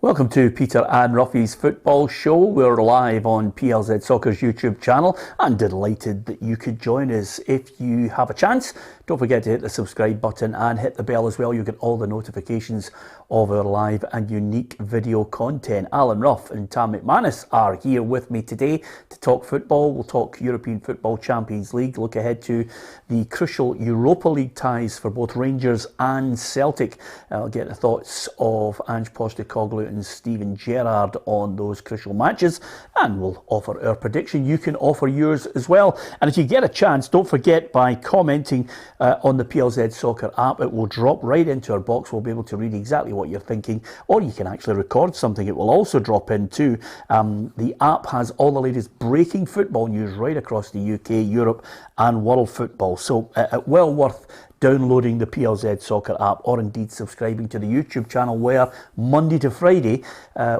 Welcome to Peter and Ruffy's Football Show. We're live on PLZ Soccer's YouTube channel and delighted that you could join us. If you have a chance, don't forget to hit the subscribe button and hit the bell as well. You'll get all the notifications of our live and unique video content. Alan Ruff and Tam McManus are here with me today to talk football. We'll talk European Football Champions League, look ahead to the crucial Europa League ties for both Rangers and Celtic. I'll get the thoughts of Ange Postecoglou and Steven Gerrard on those crucial matches, and we'll offer our prediction. You can offer yours as well, and if you get a chance, don't forget, by commenting on the PLZ Soccer app, it will drop right into our box. We'll be able to read exactly what you're thinking, or you can actually record something. It will also drop in too. The app has all the latest breaking football news right across the UK, Europe and world football, so well worth downloading the PLZ Soccer app, or indeed subscribing to the YouTube channel, where Monday to Friday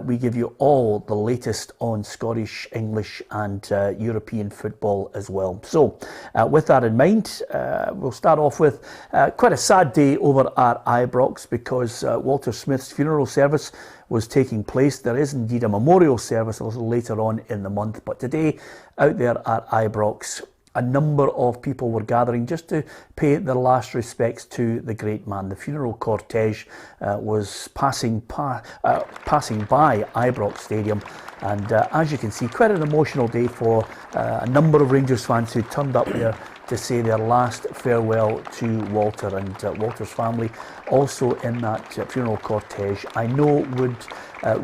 we give you all the latest on Scottish, English and European football as well. So with that in mind, we'll start off with quite a sad day over at Ibrox, because Walter Smith's funeral service was taking place. There is indeed a memorial service a little later on in the month, but today out there at Ibrox, a number of people were gathering just to pay their last respects to the great man. The funeral cortege was passing by Ibrox Stadium, and as you can see, quite an emotional day for a number of Rangers fans who turned up there to say their last farewell to Walter, and Walter's family also in that funeral cortege, I know, would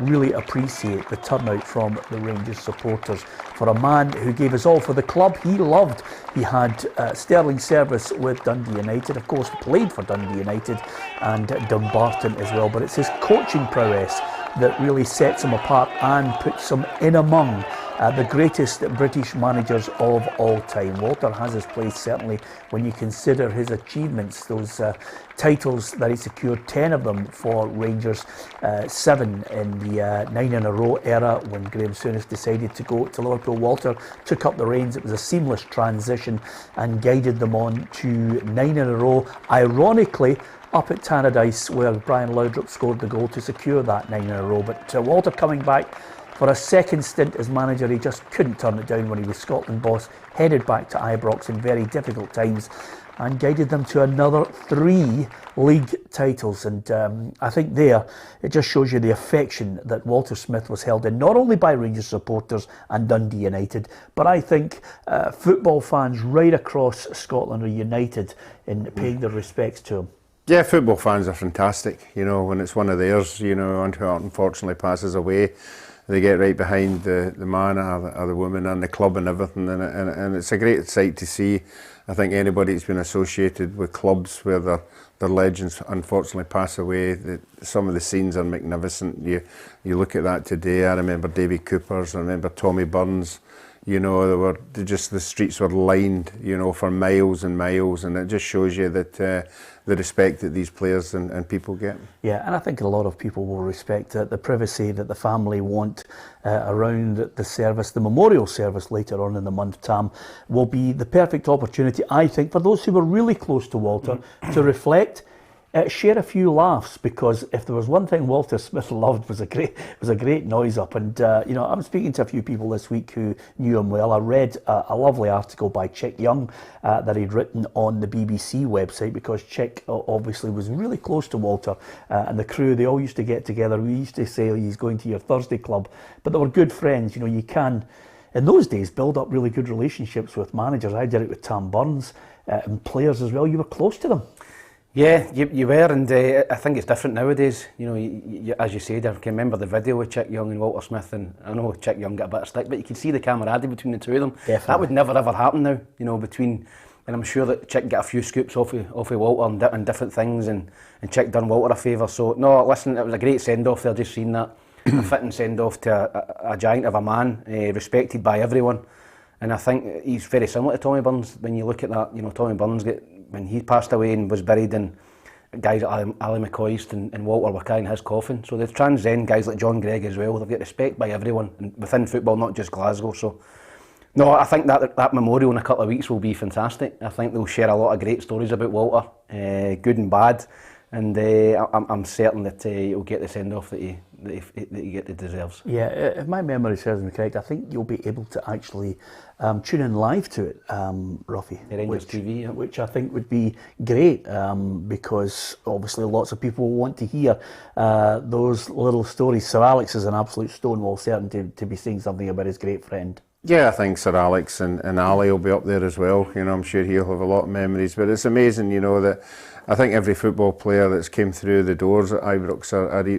really appreciate the turnout from the Rangers supporters for a man who gave us all for the club he loved. He had sterling service with Dundee United, of course played for Dundee United and Dumbarton as well, but it's his coaching prowess that really sets him apart and puts him in among the greatest British managers of all time. Walter has his place, certainly, when you consider his achievements, those titles that he secured, 10 of them for Rangers, 7 in the 9 in a row era when Graham Souness decided to go to Liverpool. Walter took up the reins. It was a seamless transition and guided them on to 9 in a row, ironically up at Tannadice, where Brian Laudrup scored the goal to secure that 9 in a row. But Walter coming back for a second stint as manager, he just couldn't turn it down when he was Scotland boss, headed back to Ibrox in very difficult times and guided them to another 3 league titles. And I think there it just shows you the affection that Walter Smith was held in, not only by Rangers supporters and Dundee United, but I think football fans right across Scotland are united in paying their respects to him. Yeah, football fans are fantastic. You know, when it's one of theirs, you know, who unfortunately passes away, they get right behind the man or the woman and the club and everything, and it's a great sight to see. I think anybody that's been associated with clubs where their legends unfortunately pass away, some of the scenes are magnificent. You look at that today. I remember Davy Cooper's, I remember Tommy Burns. You know, the streets were lined, you know, for miles and miles, and it just shows you that the respect that these players and people get. Yeah, and I think a lot of people will respect the privacy that the family want around the service. The memorial service later on in the month, Tam, will be the perfect opportunity, I think, for those who were really close to Walter to reflect. Share a few laughs, because if there was one thing Walter Smith loved, was a great noise up. And you know, I'm speaking to a few people this week who knew him well. I read a lovely article by Chick Young that he'd written on the BBC website, because Chick obviously was really close to Walter and the crew. They all used to get together. We used to say, he's going to your Thursday club, but they were good friends. You know, you can, in those days, build up really good relationships with managers. I did it with Tam Burns and players as well. You were close to them. Yeah, you were, and I think it's different nowadays. You know, as you said, I can remember the video with Chick Young and Walter Smith, and I know Chick Young got a bit of stick, but you can see the camaraderie between the two of them. Definitely. That would never ever happen now, you know, between, and I'm sure that Chick got a few scoops off of Walter and different things, and Chick done Walter a favour. So, no, listen, it was a great send-off there, just seen that. A fitting send-off to a giant of a man, respected by everyone. And I think he's very similar to Tommy Burns. When you look at that, you know, Tommy Burns, when he passed away and was buried, and guys like Ali McCoist and Walter were carrying his coffin. So they transcend guys like John Gregg as well. They've got respect by everyone within football, not just Glasgow. So, no, I think that memorial in a couple of weeks will be fantastic. I think they'll share a lot of great stories about Walter, good and bad. And I'm certain that he'll get the send-off that he deserves. Yeah, if my memory serves me correct, I think you'll be able to actually tune in live to it, Ruffy. The Rangers TV, yeah. Which I think would be great, because obviously lots of people want to hear those little stories. Sir Alex is an absolute stonewall certain to be saying something about his great friend. Yeah, I think Sir Alex and Ali will be up there as well. You know, I'm sure he'll have a lot of memories. But it's amazing, you know, that I think every football player that's came through the doors at Ibrox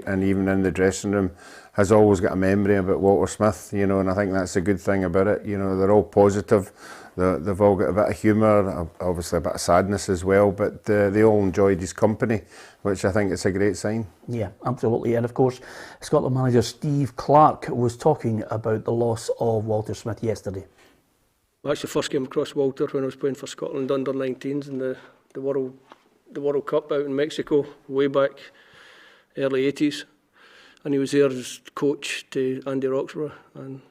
and even in the dressing room has always got a memory about Walter Smith, you know, and I think that's a good thing about it. You know, they're all positive. They've all got a bit of humour, obviously a bit of sadness as well, but they all enjoyed his company, which I think is a great sign. Yeah, absolutely. And of course, Scotland manager Steve Clarke was talking about the loss of Walter Smith yesterday. I actually first came across Walter when I was playing for Scotland under-19s in the World Cup out in Mexico, way back early 80s. And he was there as coach to Andy Roxburgh, and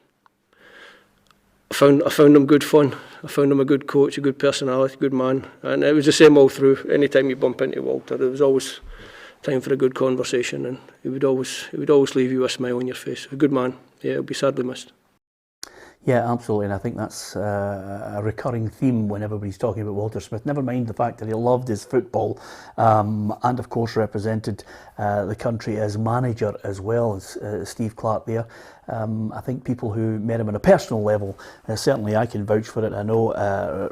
I found him good fun. I found him a good coach, a good personality, good man, and it was the same all through. Anytime you bump into Walter, there was always time for a good conversation, and he would always leave you with a smile on your face. A good man. Yeah, he'll be sadly missed. Yeah, absolutely, and I think that's a recurring theme when everybody's talking about Walter Smith. Never mind the fact that he loved his football, and of course represented the country as manager as well as Steve Clarke there. I think people who met him on a personal level, certainly I can vouch for it. I know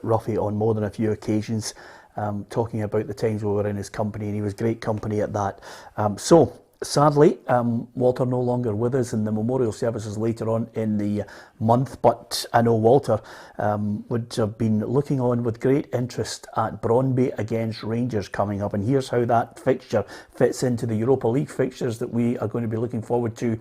Ruffy on more than a few occasions, talking about the times we were in his company, and he was great company at that. Sadly, Walter no longer with us in the memorial services later on in the month, but I know Walter would have been looking on with great interest at Brøndby against Rangers coming up, and here's how that fixture fits into the Europa League fixtures that we are going to be looking forward to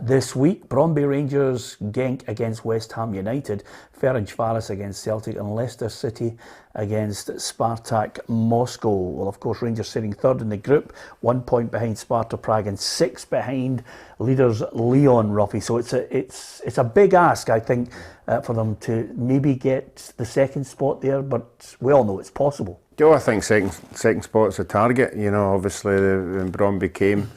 this week. Brøndby Rangers, Genk against West Ham United, Ferencváros against Celtic, and Leicester City against Spartak Moscow. Well, of course, Rangers sitting third in the group, 1 point behind Sparta Prague and 6 behind leaders Lyon, Ruffy. So it's a big ask, I think, for them to maybe get the second spot there, but we all know it's possible. I think second spot's a target. You know, obviously when Brøndby came,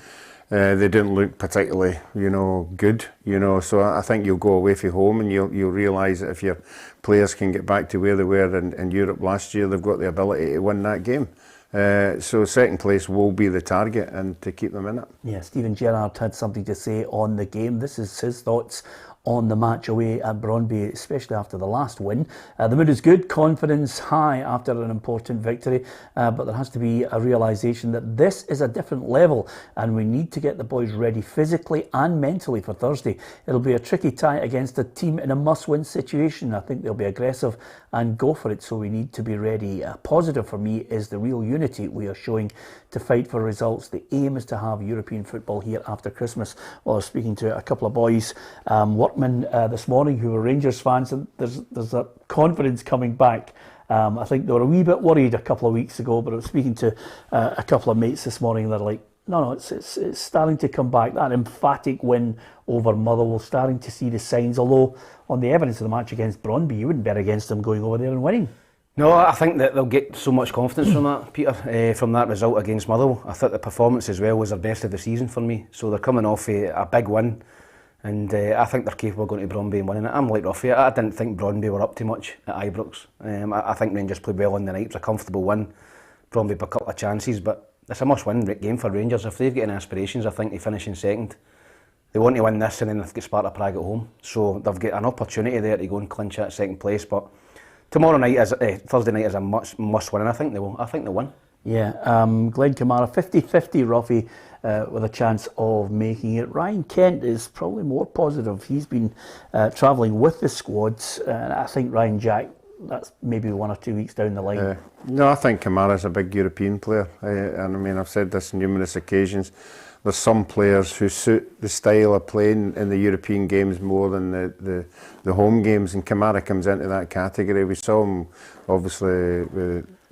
they didn't look particularly, you know, good. You know, so I think you'll go away from home and you'll realise that if your players can get back to where they were in Europe last year, they've got the ability to win that game. So second place will be the target, and to keep them in it. Yeah, Steven Gerrard had something to say on the game. This is his thoughts on the match away at Brøndby, especially after the last win. The mood is good, confidence high after an important victory, but there has to be a realisation that this is a different level and we need to get the boys ready physically and mentally for Thursday. It'll be a tricky tie against a team in a must-win situation. I think they'll be aggressive and go for it, so we need to be ready. Positive for me is the real unity we are showing to fight for results. The aim is to have European football here after Christmas. Well, I was speaking to a couple of boys, workmen this morning who were Rangers fans, and there's a confidence coming back. I think they were a wee bit worried a couple of weeks ago, but I was speaking to a couple of mates this morning, and they're like, no, it's starting to come back. That emphatic win over Motherwell, starting to see the signs, although on the evidence of the match against Brøndby, you wouldn't bet against them going over there and winning. No, I think that they'll get so much confidence from that, Peter, from that result against Motherwell. I thought the performance as well was their best of the season for me. So they're coming off a big win, and I think they're capable of going to Brøndby and winning it. I'm like Ruffy, I didn't think Brøndby were up to much at Ibrox. I think Rangers played well on the night. It was a comfortable win. Brøndby had a couple of chances, but it's a must-win game for Rangers. If they've got any aspirations, I think, they finish in second. They want to win this, and then they've got Sparta Prague at home. So they've got an opportunity there to go and clinch that second place. But tomorrow night, Thursday night, is a must-win, and I think they will. I think they'll win. Yeah, Glenn Kamara, 50-50 Ruffy, with a chance of making it. Ryan Kent is probably more positive. He's been travelling with the squads, and I think Ryan Jack, that's maybe 1 or 2 weeks down the line. No, I think Kamara's a big European player, and I mean, I've said this on numerous occasions. There's some players who suit the style of playing in the European games more than the home games, and Kamara comes into that category. We saw him obviously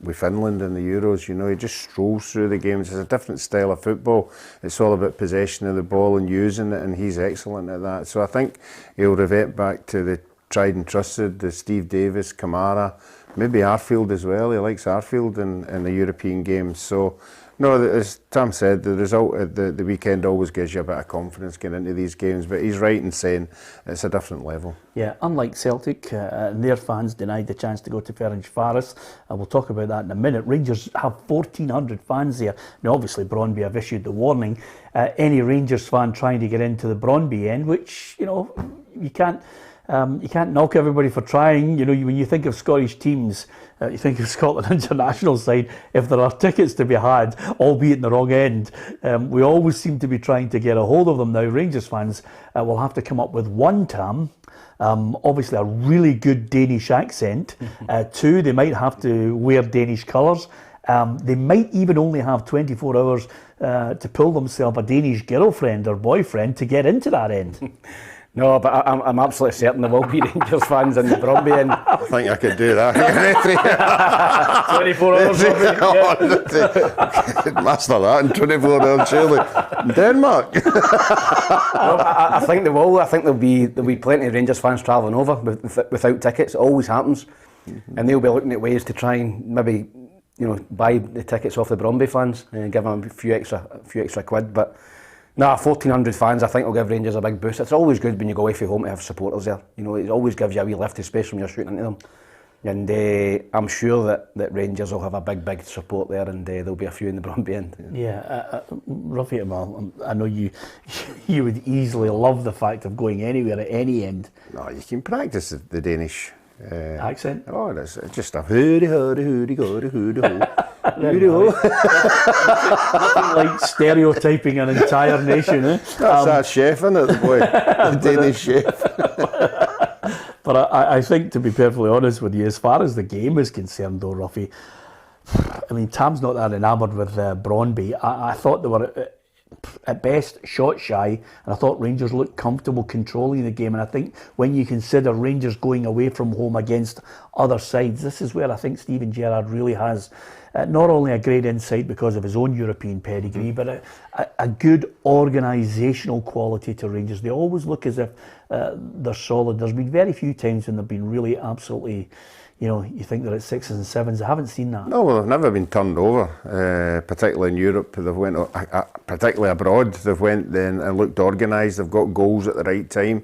with Finland in the Euros. You know, he just strolls through the games. It's a different style of football. It's all about possession of the ball and using it, and he's excellent at that. So I think he'll revert back to the tried and trusted, the Steve Davis, Kamara, maybe Arfield as well. He likes Arfield in the European games. So No, as Tam said, the result at the weekend always gives you a bit of confidence getting into these games, but he's right in saying it's a different level. Yeah, unlike Celtic, and their fans denied the chance to go to Ferencváros, and we'll talk about that in a minute. Rangers have 1,400 fans there. Now, obviously, Brøndby have issued the warning. Any Rangers fan trying to get into the Brøndby end, which, you know, you can't knock everybody for trying. You know, when you think of Scottish teams, you think of Scotland international side, if there are tickets to be had, albeit in the wrong end, we always seem to be trying to get a hold of them. Now, Rangers fans will have to come up with one, Tam, obviously a really good Danish accent. Two, they might have to wear Danish colours. They might even only have 24 hours to pull themselves a Danish girlfriend or boyfriend to get into that end. No, but I'm absolutely certain there will be Rangers fans in the Brøndby end. I think I could do that. 24 hours. Master that in 24 hours, surely. Denmark. I think they will. I think there'll be plenty of Rangers fans travelling over without tickets. It always happens, and they'll be looking at ways to try and maybe, you know, buy the tickets off the Brøndby fans and give them a few extra quid. But nah, 1,400 fans, I think, will give Rangers a big boost. It's always good when you go away from home to have supporters there. You know, it always gives you a wee lift, especially when you're shooting into them. And I'm sure that Rangers will have a big support there, and there'll be a few in the Brøndby end. Yeah, Ruffy, I know you would easily love the fact of going anywhere at any end. No, you can practice the Danish accent. Oh, it's just a hoody hoody hoody hoody hoody ho. Hoody ho. Nothing like stereotyping an entire nation, eh? That's that chef, isn't it, the boy? The Danish chef. But I think, to be perfectly honest with you, as far as the game is concerned, though, Ruffy, I mean, Tam's not that enamoured with Brøndby. I thought they were, at best, shot shy, and I thought Rangers looked comfortable controlling the game. And I think when you consider Rangers going away from home against other sides, this is where I think Steven Gerrard really has not only a great insight because of his own European pedigree, but a good organisational quality to Rangers. They always look as if they're solid. There's been very few times when they've been really absolutely, you know, you think they're at 6s and 7s. I haven't seen that. No, well, they've never been turned over, particularly in Europe. They've went, particularly abroad, they've went then and looked organised. They've got goals at the right time.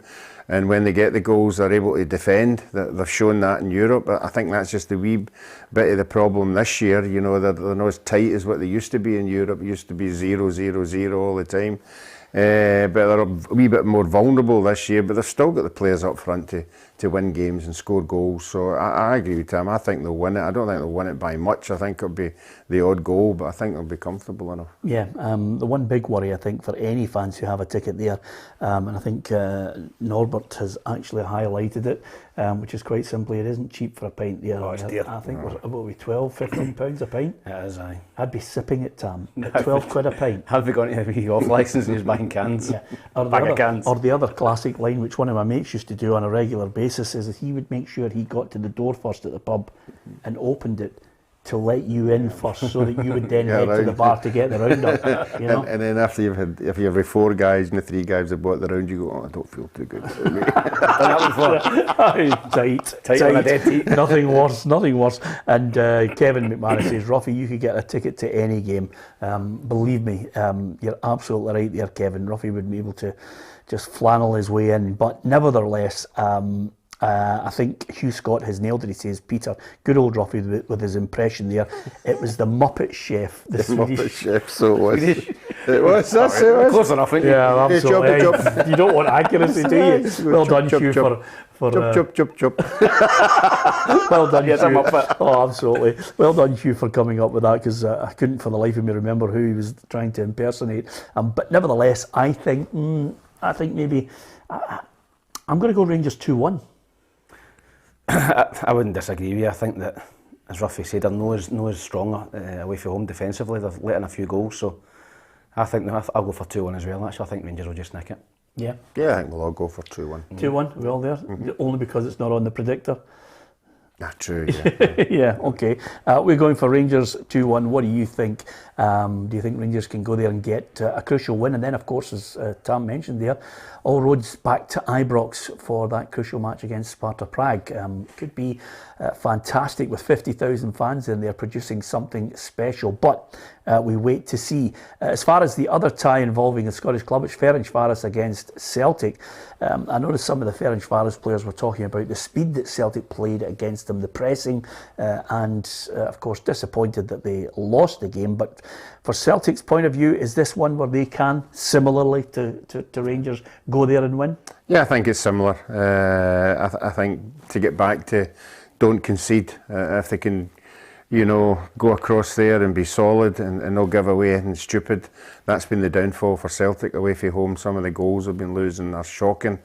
And when they get the goals, they're able to defend. They've shown that in Europe. But I think that's just a wee bit of the problem this year. You know, they're not as tight as what they used to be in Europe. It used to be 0-0-0 all the time. But they're a wee bit more vulnerable this year. But they've still got the players up front to win games and score goals. So I agree with Tim. I think they'll win it. I don't think they'll win it by much. I think it'll be the odd goal, but I think they'll be comfortable enough. Yeah, the one big worry, I think, for any fans who have a ticket there, and I think Norbert has actually highlighted it, which is quite simply, it isn't cheap for a pint there. Oh, it's dear. I think we're about 12, 15 pounds a pint. It is, aye. I'd be sipping it, Tam, at 12 quid a pint. I'd be going to a wee off licence and just buying cans. Yeah. Bag of cans. Or the other classic line, which one of my mates used to do on a regular basis, is that he would make sure he got to the door first at the pub and opened it to let you in first, so that you would then head to the bar to get the round up. You know? And then after you've had, if you have 4 guys and the 3 guys have bought the round, you go, oh, I don't feel too good. Tight on a dead heat. Nothing worse. And Kevin McManus says, Ruffy, you could get a ticket to any game. Believe me, you're absolutely right there, Kevin. Ruffy would be able to just flannel his way in. But nevertheless, I think Hugh Scott has nailed it. He says, Peter, good old Ruffy with his impression there. It was the Muppet Chef. The Muppet Chef, so it was. It was, that's it was. Close enough, isn't it? Yeah, absolutely. You don't want accuracy, do you? Well done, Hugh, for chop. Well done, Hugh. Oh, absolutely. Well done, Hugh, for coming up with that, because I couldn't for the life of me remember who he was trying to impersonate. But nevertheless, I think maybe I'm going to go Rangers 2-1. I wouldn't disagree with you. I think that, as Ruffy said, they're no as strong away from home defensively. They've let in a few goals, so I think I'll go for 2-1 as well. Actually, I think Rangers will just nick it. Yeah, I think we'll all go for 2-1. 2-1, we're all there? Only because it's not on the predictor? True, yeah. Yeah, okay. We're going for Rangers 2-1. What do you think? Do you think Rangers can go there and get a crucial win? And then, of course, as Tam mentioned there, all roads back to Ibrox for that crucial match against Sparta Prague. Could be fantastic with 50,000 fans in there producing something special. But we wait to see. As far as the other tie involving a Scottish club, it's Ferencvaros against Celtic. I noticed some of the Ferencvaros players were talking about the speed that Celtic played against them, the pressing, and of course disappointed that they lost the game. But for Celtic's point of view, is this one where they can, similarly to Rangers, go there and win? Yeah, I think it's similar. I think to get back to don't concede, if they can, you know, go across there and be solid and not give away anything stupid. That's been the downfall for Celtic away from home. Some of the goals they've been losing are shocking,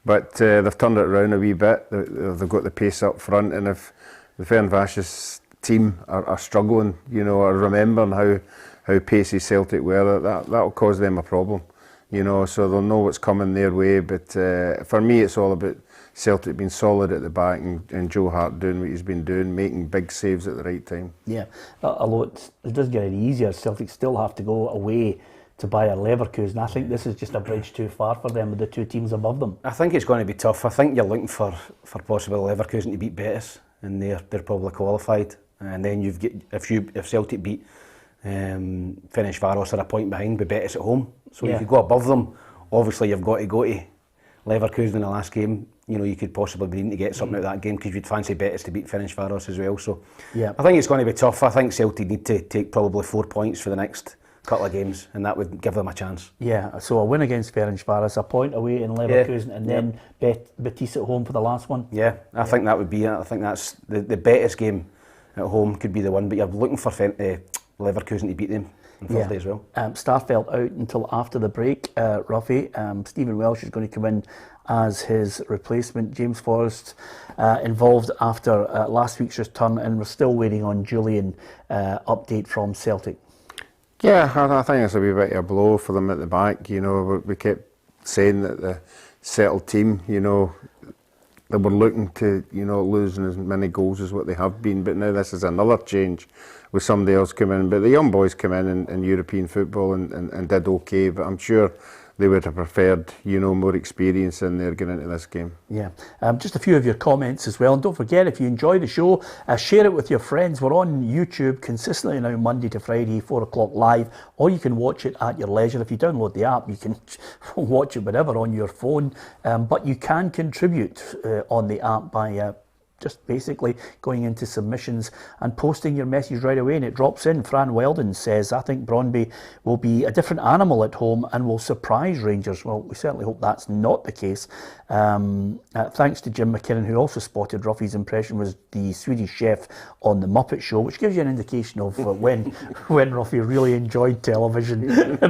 but they've turned it around a wee bit. They've got the pace up front, and if the Ferencvaros team are struggling, you know, or remembering how pacey Celtic were, that'll cause them a problem, you know, so they'll know what's coming their way. But for me, it's all about Celtic being solid at the back and Joe Hart doing what he's been doing, making big saves at the right time. Yeah, although it doesn't get any easier. Celtic still have to go away to Bayer Leverkusen. I think this is just a bridge too far for them with the two teams above them. I think it's going to be tough. I think you're looking for possibly Leverkusen to beat Betis, and they're probably qualified. And then you've got if Celtic beat Ferencvaros are a point behind with Betis at home, so you could go above them. Obviously, you've got to go to Leverkusen in the last game. You know, you could possibly be needing to get something out of that game because you'd fancy Betis to beat Ferencvaros as well. So I think it's going to be tough. I think Celtic need to take probably 4 points for the next couple of games, and that would give them a chance. Yeah, so a win against Ferencvaros, a point away in Leverkusen, and then Betis at home for the last one. Yeah, I think that would be it. I think that's the Betis game at home could be the one, but you're looking for Leverkusen to beat them on Thursday as well. Starfelt out until after the break, Ruffy. Stephen Welsh is going to come in as his replacement. James Forrest involved after last week's return, and we're still waiting on Julian update from Celtic. Yeah, I think it's a wee bit of a blow for them at the back. You know, we kept saying that the settled team, you know, they were looking to, you know, losing as many goals as what they have been, but now this is another change with somebody else coming in. But the young boys come in European football and did okay, but I'm sure they would have preferred, you know, more experience in there getting into this game. Yeah, just a few of your comments as well. And don't forget, if you enjoy the show, share it with your friends. We're on YouTube consistently now, Monday to Friday, 4 o'clock live, or you can watch it at your leisure. If you download the app, you can watch it whenever on your phone. But you can contribute on the app by just basically going into submissions and posting your message right away, and it drops in. Fran Weldon says, I think Brøndby will be a different animal at home and will surprise Rangers. Well, we certainly hope that's not the case. Thanks to Jim McKinnon, who also spotted Ruffy's impression was the Swedish chef on The Muppet Show, which gives you an indication of when Ruffy really enjoyed television,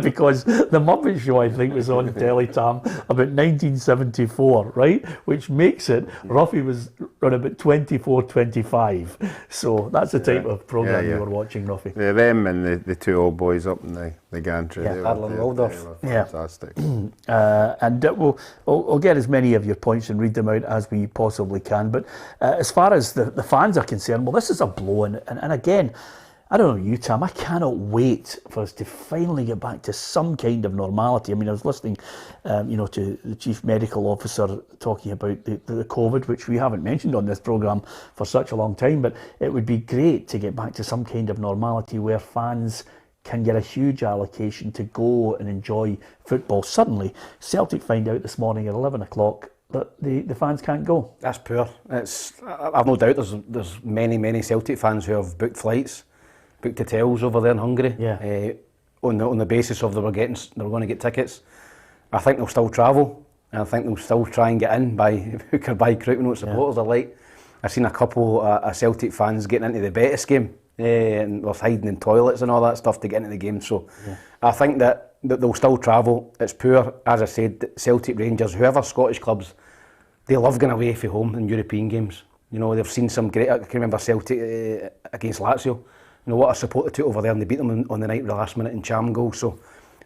because The Muppet Show, I think, was on telly, Tam, about 1974, right? Which makes it, Ruffy was around about 24, 25. So that's the type of programme you were watching, Ruffy. Yeah, them and the two old boys up in the gantry. Yeah, Adler and Waldorf. Fantastic. And we'll get as many of your points and read them out as we possibly can. But as far as the fans are concerned, well, this is a blow. And again, I don't know you, Tam, I cannot wait for us to finally get back to some kind of normality. I mean, I was listening, to the Chief Medical Officer talking about the COVID, which we haven't mentioned on this programme for such a long time, but it would be great to get back to some kind of normality where fans can get a huge allocation to go and enjoy football. Suddenly, Celtic find out this morning at 11 o'clock that the fans can't go. That's poor. I've no doubt there's many Celtic fans who have booked flights, booked hotels over there in Hungary, on the basis of they were going to get tickets. I think they'll still travel, and I think they'll still try and get in by hook or by crook. We know what supporters are like. I've seen a couple of Celtic fans getting into the Betis game and was hiding in toilets and all that stuff to get into the game. So I think that they'll still travel. It's poor, as I said. Celtic, Rangers, whoever Scottish clubs, they love going away from home in European games. You know, they've seen some great. I can remember Celtic against Lazio. You know what a support they took over there, and they beat them on the night with the last minute in Cham goal. So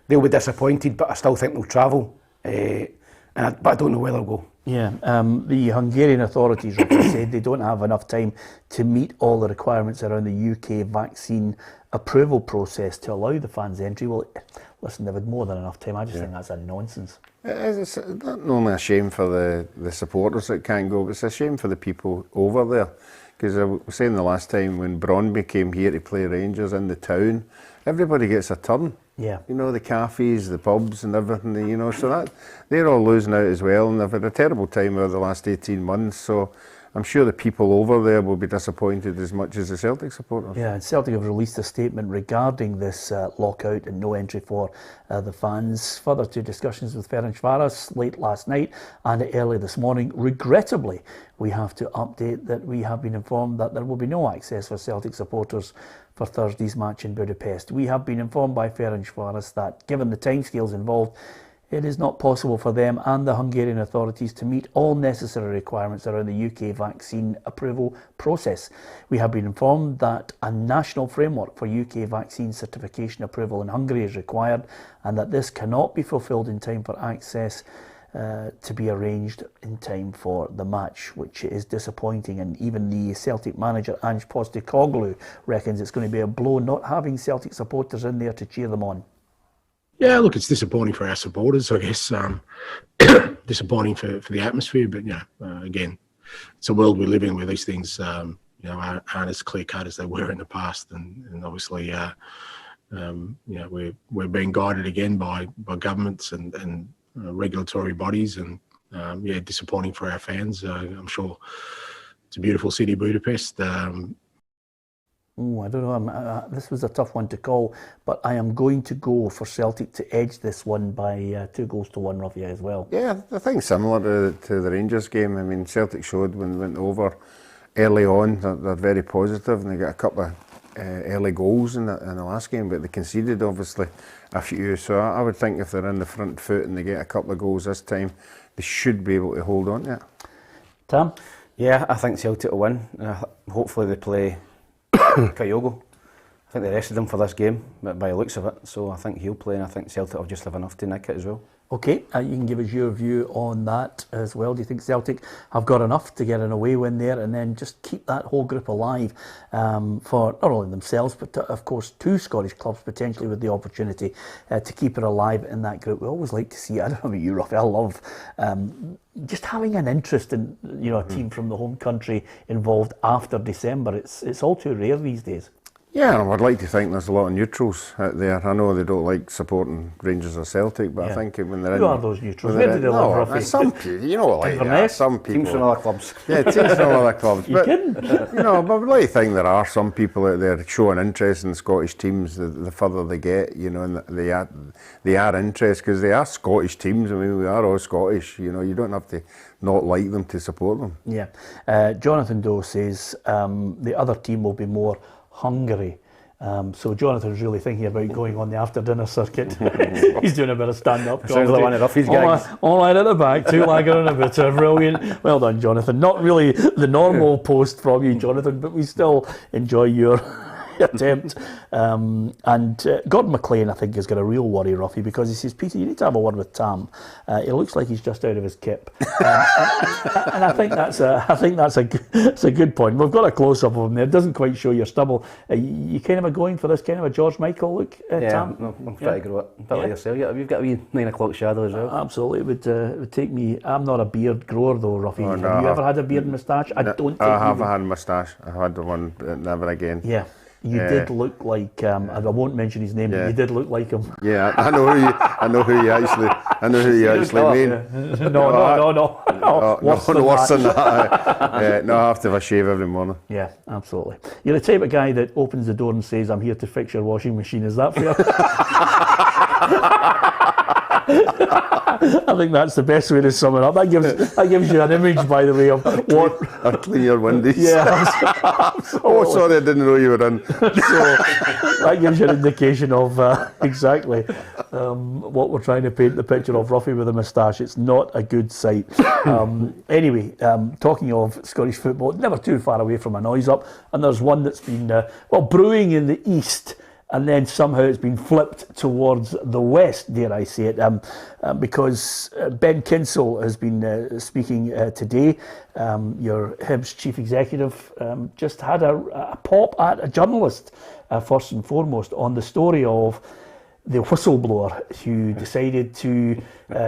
they'll be disappointed, but I still think they'll travel. But I don't know where they'll go. Yeah, the Hungarian authorities said they don't have enough time to meet all the requirements around the UK vaccine approval process to allow the fans entry. Well, listen, they've had more than enough time. I just think that's a nonsense. It's not only a shame for the supporters that can't go, but it's a shame for the people over there. Because I was saying the last time when Brøndby came here to play Rangers in the town, everybody gets a turn. Yeah. You know, the cafes, the pubs and everything, you know, so that they're all losing out as well, and they've had a terrible time over the last 18 months, so I'm sure the people over there will be disappointed as much as the Celtic supporters. Yeah, and Celtic have released a statement regarding this lockout and no entry for the fans. Further to discussions with Ferencvaros late last night and early this morning. Regrettably, we have to update that we have been informed that there will be no access for Celtic supporters for Thursday's match in Budapest. We have been informed by Ferencvaros that, given the timescales involved, it is not possible for them and the Hungarian authorities to meet all necessary requirements around the UK vaccine approval process. We have been informed that a national framework for UK vaccine certification approval in Hungary is required, and that this cannot be fulfilled in time for access to be arranged in time for the match, which is disappointing. And even the Celtic manager Ange Postecoglou reckons it's going to be a blow not having Celtic supporters in there to cheer them on. Yeah, look, it's disappointing for our supporters, I guess. Disappointing for the atmosphere, but again, it's a world we live in where these things, aren't as clear cut as they were in the past, and obviously, we're being guided again by governments and regulatory bodies, and disappointing for our fans. I'm sure it's a beautiful city, Budapest. I don't know. This was a tough one to call, but I am going to go for Celtic to edge this one by 2-1, Ruffy, as well. Yeah, I think similar to the Rangers game. I mean, Celtic showed when they went over early on, they're very positive, and they got a couple of early goals in the last game, but they conceded, obviously, a few. So I would think if they're in the front foot and they get a couple of goals this time, they should be able to hold on to it. Tam? Yeah, I think Celtic will win. Hopefully they play Kyogo. I think they rested him for this game, by the looks of it. So I think he'll play, and I think Celtic will just have enough to nick it as well. Okay, you can give us your view on that as well. Do you think Celtic have got enough to get an away win there and then just keep that whole group alive for not only themselves, but of course 2 Scottish clubs potentially with the opportunity to keep it alive in that group? We always like to see, I don't know about you, Ruff, I love just having an interest in a team from the home country involved after December. It's all too rare these days. Yeah, and I'd like to think there's a lot of neutrals out there. I know they don't like supporting Rangers or Celtic, but I think when they're in... Who are those neutrals? Where do they live, Ruffy? Some people, some people... Teams from other clubs. Yeah, teams from other clubs. You kidding? But I'd like to think there are some people out there showing interest in Scottish teams the further they get, and they are interested, because they are Scottish teams. I mean, we are all Scottish, you don't have to not like them to support them. Yeah. Jonathan Doe says the other team will be more Hungary. So Jonathan's really thinking about going on the after-dinner circuit. He's doing a bit of stand-up comedy. Sounds like one of Ruffy's gags. All right at the back, 2 lager and a bitter. Brilliant. Well done, Jonathan. Not really the normal post from you, Jonathan, but we still enjoy your attempt. And Gordon McLean, I think, has got a real worry, Ruffy, because he says, Peter, you need to have a word with Tam. It looks like he's just out of his kip. And I think that's a good point. We've got a close-up of him there. It doesn't quite show your stubble. You kind of going for this kind of a George Michael look, Tam? No, I'm trying to grow it. A bit like yourself. You've got a wee 9 o'clock shadow as well. Absolutely. It would take me... I'm not a beard grower, though, Ruffy. Oh, no, have you ever had a beard and moustache? I have had a moustache. I had one, but never again. Yeah. You did look like, I won't mention his name, but you did look like him. Yeah, I know who you actually mean. No. Worse than that. No, I have to have a shave every morning. Yeah, absolutely. You're the type of guy that opens the door and says, I'm here to fix your washing machine. Is that fair? I think that's the best way to sum it up. That gives you an image, by the way, of what... Or clean your windows. Yeah, absolutely. Oh, sorry, I didn't know you were in. So that gives you an indication of exactly what we're trying to paint the picture of Ruffy with a moustache. It's not a good sight. Anyway, talking of Scottish football, never too far away from a noise-up, and there's one that's been brewing in the east, and then somehow it's been flipped towards the west, dare I say it, because Ben Kinsell has been speaking today. Your Hibs chief executive just had a pop at a journalist, first and foremost, on the story of the whistleblower who decided to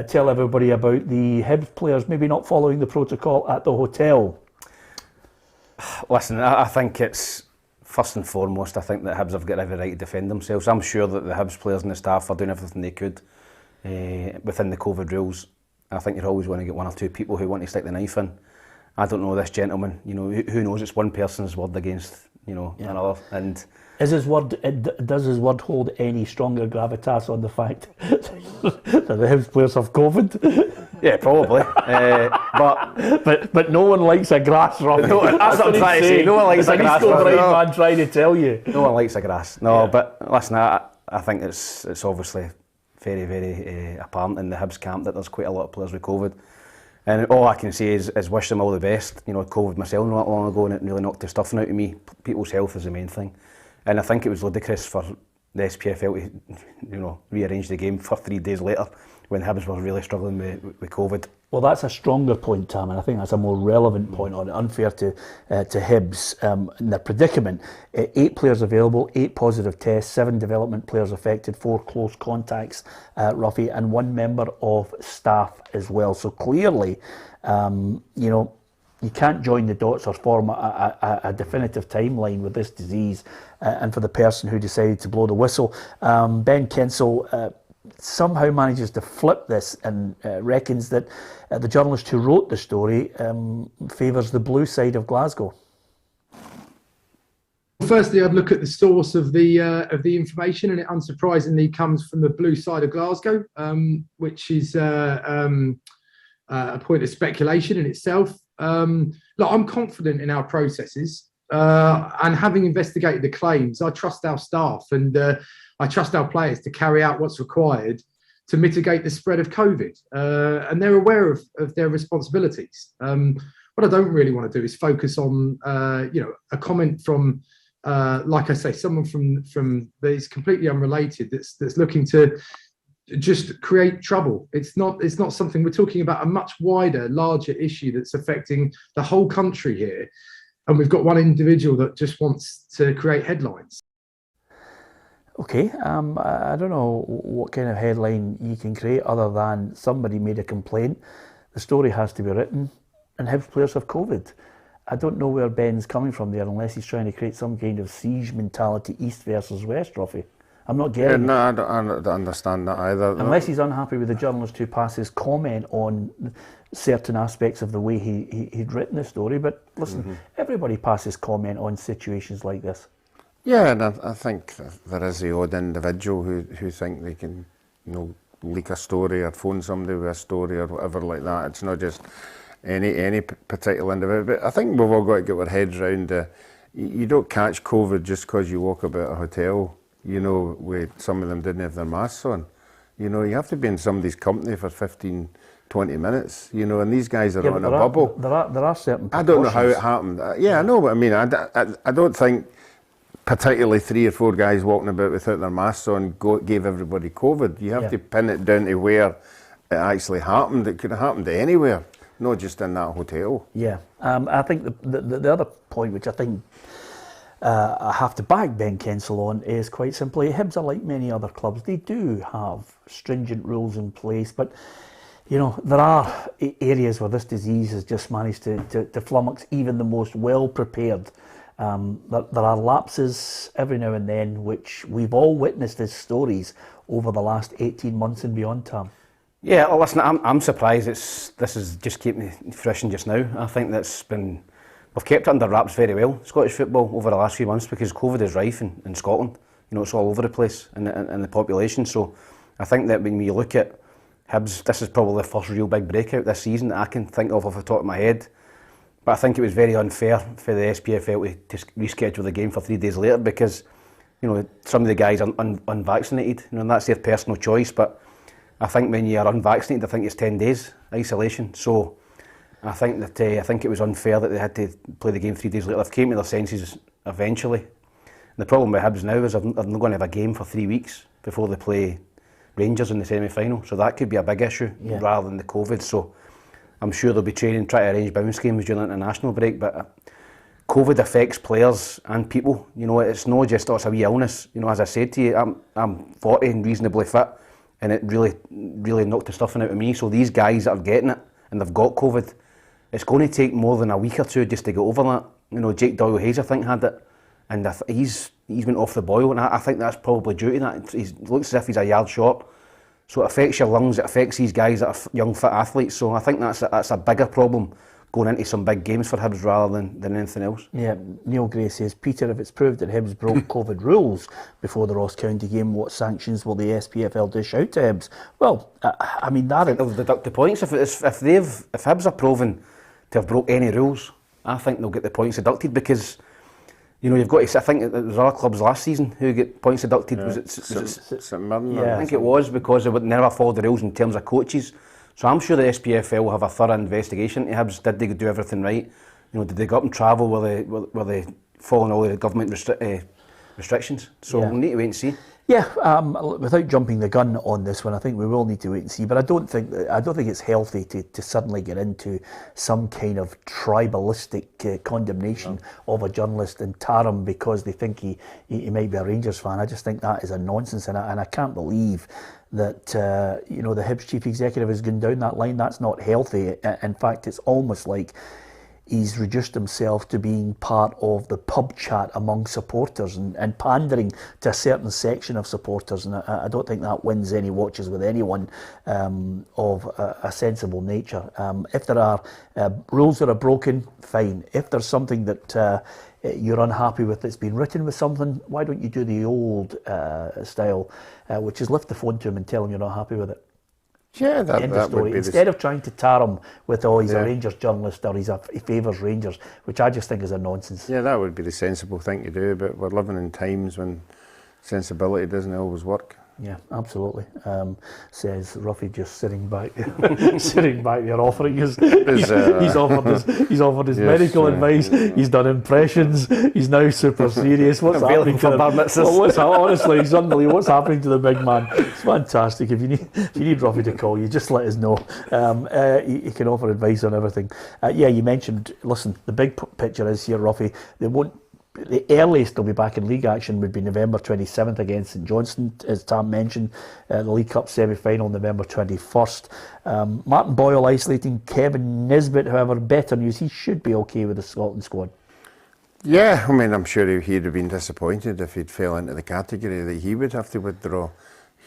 tell everybody about the Hibs players maybe not following the protocol at the hotel. Listen, I think it's first and foremost, I think that Hibs have got every right to defend themselves. I'm sure that the Hibs players and the staff are doing everything they could within the COVID rules. I think you're always going to get one or two people who want to stick the knife in. I don't know this gentleman, you know, who knows, it's one person's word against, you know, another. And does his word hold any stronger gravitas on the fact that the Hibs players have COVID? Yeah, probably. But no one likes a grass rub. No, that's what I'm trying to say. No one likes a grass rub. Man trying to tell you. No one likes a grass. No, but listen, I think it's obviously very, very apparent in the Hibs camp that there's quite a lot of players with COVID. And all I can say is wish them all the best. You know, COVID myself not long ago, and it really knocked the stuffing out of me. People's health is the main thing. And I think it was ludicrous for the SPFL to, you know, rearrange the game for 3 days later when Hibs were really struggling with COVID. Well, that's a stronger point, Tam, and I think that's a more relevant point on it. Unfair to Hibs in their predicament. 8 players available, 8 positive tests, 7 development players affected, 4 close contacts, Ruffy, and 1 member of staff as well. So clearly, you know, you can't join the dots or form a definitive timeline with this disease. And for the person who decided to blow the whistle, Ben Kensel somehow manages to flip this and reckons that the journalist who wrote the story favours the blue side of Glasgow. Firstly, I'd look at the source of the information, and it unsurprisingly comes from the blue side of Glasgow, which is a point of speculation in itself. Look, I'm confident in our processes, and having investigated the claims, I trust our staff and I trust our players to carry out what's required to mitigate the spread of COVID, and they're aware of their responsibilities. What I don't really want to do is focus on, you know, a comment from, like I say, someone from that is completely unrelated, that's looking to just create trouble. It's not something. We're talking about a much wider, larger issue that's affecting the whole country here, and we've got one individual that just wants to create headlines. Okay, I don't know what kind of headline you can create other than somebody made a complaint, the story has to be written, and Hibs players have COVID. I don't know where Ben's coming from there unless he's trying to create some kind of siege mentality, East versus West, Ruffy. I'm not getting it. No, I don't understand that either. Unless he's unhappy with the journalist who passes comment on certain aspects of the way he'd written the story. But listen, everybody passes comment on situations like this. Yeah, and I think there is the odd individual who think they can, you know, leak a story or phone somebody with a story or whatever like that. It's not just any particular individual. But I think we've all got to get our heads round. You don't catch COVID just because you walk about a hotel, you know, where some of them didn't have their masks on. You know, you have to be in somebody's company for 15, 20 minutes, you know, and these guys are on a bubble. There are certain precautions. I don't know how it happened. Yeah, I know, but I mean, I don't think particularly 3 or 4 guys walking about without their masks on gave everybody COVID. You have to pin it down to where it actually happened. It could have happened anywhere, not just in that hotel. Yeah, I think the other point, which I think I have to back Ben Kensel on, is quite simply Hibs are like many other clubs. They do have stringent rules in place, but you know, there are areas where this disease has just managed to flummox even the most well-prepared. There are lapses every now and then, which we've all witnessed as stories over the last 18 months and beyond, Tam. Yeah, well, listen, I'm surprised this is just keeping me freshen just now. I think we've kept it under wraps very well, Scottish football, over the last few months, because COVID is rife in Scotland. You know, it's all over the place in the population. So I think that when you look at Hibs, this is probably the first real big breakout this season that I can think of off the top of my head. But I think it was very unfair for the SPFL to reschedule the game for 3 days later, because, you know, some of the guys are unvaccinated, you know, and that's their personal choice. But I think when you are unvaccinated, I think it's 10 days isolation. So I think it was unfair that they had to play the game 3 days later. They've came to their senses eventually. And the problem with Hibs now is they're not going to have a game for 3 weeks before they play Rangers in the semi-final. So that could be a big issue rather than the COVID. So I'm sure they'll be trying to arrange bounce games during the international break, but COVID affects players and people. You know, it's not just it's a wee illness. You know, as I said to you, I'm 40 and reasonably fit, and it really knocked the stuffing out of me. So these guys that are getting it and they've got COVID, it's going to take more than a week or two just to get over that. You know, Jake Doyle-Hayes, I think, had it and he's went off the boil, and I think that's probably due to that. He looks as if he's a yard short, so it affects your lungs, it affects these guys that are young fit athletes. So I think that's a bigger problem going into some big games for Hibs rather than anything else. Yeah, Neil Gray says, Peter, if it's proved that Hibs broke COVID rules before the Ross County game, what sanctions will the SPFL dish out to Hibs? Well, I mean, that... They'll deduct the points. If Hibs are proven to have broke any rules, I think they'll get the points deducted, because, you know, you've got to... I think there was other clubs last season who get points deducted. Yeah. Was it St Mirren? Yeah. I think it was, because they would never follow the rules in terms of coaches. So I'm sure the SPFL will have a thorough investigation into Hibs. Did they do everything right? You know, did they go up and travel? Were they following all the government restrictions? So Yeah. we'll need to wait and see. Yeah, without jumping the gun on this one, I think we will need to wait and see. But I don't think it's healthy to suddenly get into some kind of tribalistic condemnation of a journalist and tar him because they think he might be a Rangers fan. I just think that is a nonsense, and I can't believe that you know, the Hibs chief executive has gone down that line. That's not healthy. In fact, it's almost like he's reduced himself to being part of the pub chat among supporters and pandering to a certain section of supporters, and I don't think that wins any watches with anyone of a sensible nature. If there are rules that are broken, fine. If there's something that you're unhappy with that's been written with something, why don't you do the old style, which is lift the phone to him and tell him you're not happy with it. Yeah, End of that story. would be Instead of trying to tar him with, he's Yeah. a Rangers journalist or he favours Rangers, which I just think is a nonsense. Yeah, that would be the sensible thing to do, but we're living in times when sensibility doesn't always work. Yeah, absolutely. Says Ruffy, just sitting back, sitting back there, offering his. He's offered his Yes, medical advice. He's done impressions. He's now super serious. What's happening to him? Honestly, he's unbelievable. What's happening to the big man? It's fantastic. If you need Ruffy to call you, just let us know. He can offer advice on everything. Yeah, you mentioned. Listen, the big picture is here, Ruffy. They won't. The earliest they'll be back in league action would be November 27th against St Johnstone, as Tam mentioned. The League Cup semi-final November 21st. Martin Boyle isolating Kevin Nisbet, however, better news. He should be okay with the Scotland squad. Yeah, I mean, I'm sure he'd have been disappointed if he'd fell into the category that he would have to withdraw.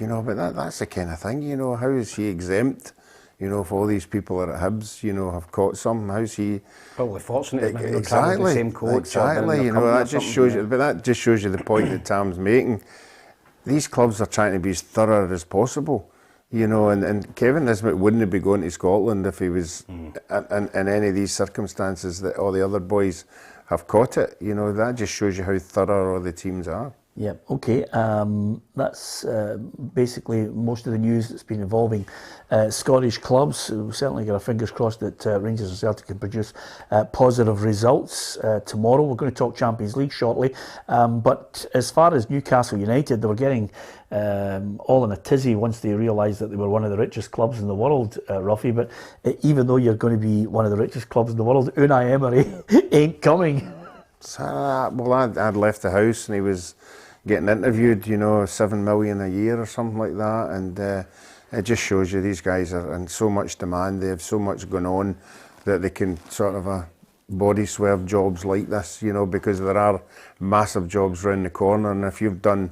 You know, but that's the kind of thing, you know, how is he exempt? You know, if all these people are at Hibs, you know, have caught some, how's he... Probably fortunate to Exactly, the same coach. exactly. You know, that just shows you. But that just shows you the point that Tam's making. These clubs are trying to be as thorough as possible. You know, and Kevin Nisbet wouldn't be going to Scotland if he was in any of these circumstances that all the other boys have caught it. You know, that just shows you how thorough all the teams are. Yeah, okay. That's basically most of the news that's been involving Scottish clubs. We've certainly got our fingers crossed that Rangers and Celtic can produce positive results tomorrow. We're going to talk Champions League shortly. But as far as Newcastle United, they were getting all in a tizzy once they realised that they were one of the richest clubs in the world, Ruffy. But even though you're going to be one of the richest clubs in the world, Unai Emery ain't coming. So, well, I'd left the house and he was getting interviewed, you know, 7 million a year or something like that, and it just shows you these guys are in so much demand. They have so much going on that they can sort of body swerve jobs like this, you know, because there are massive jobs round the corner, and if you've done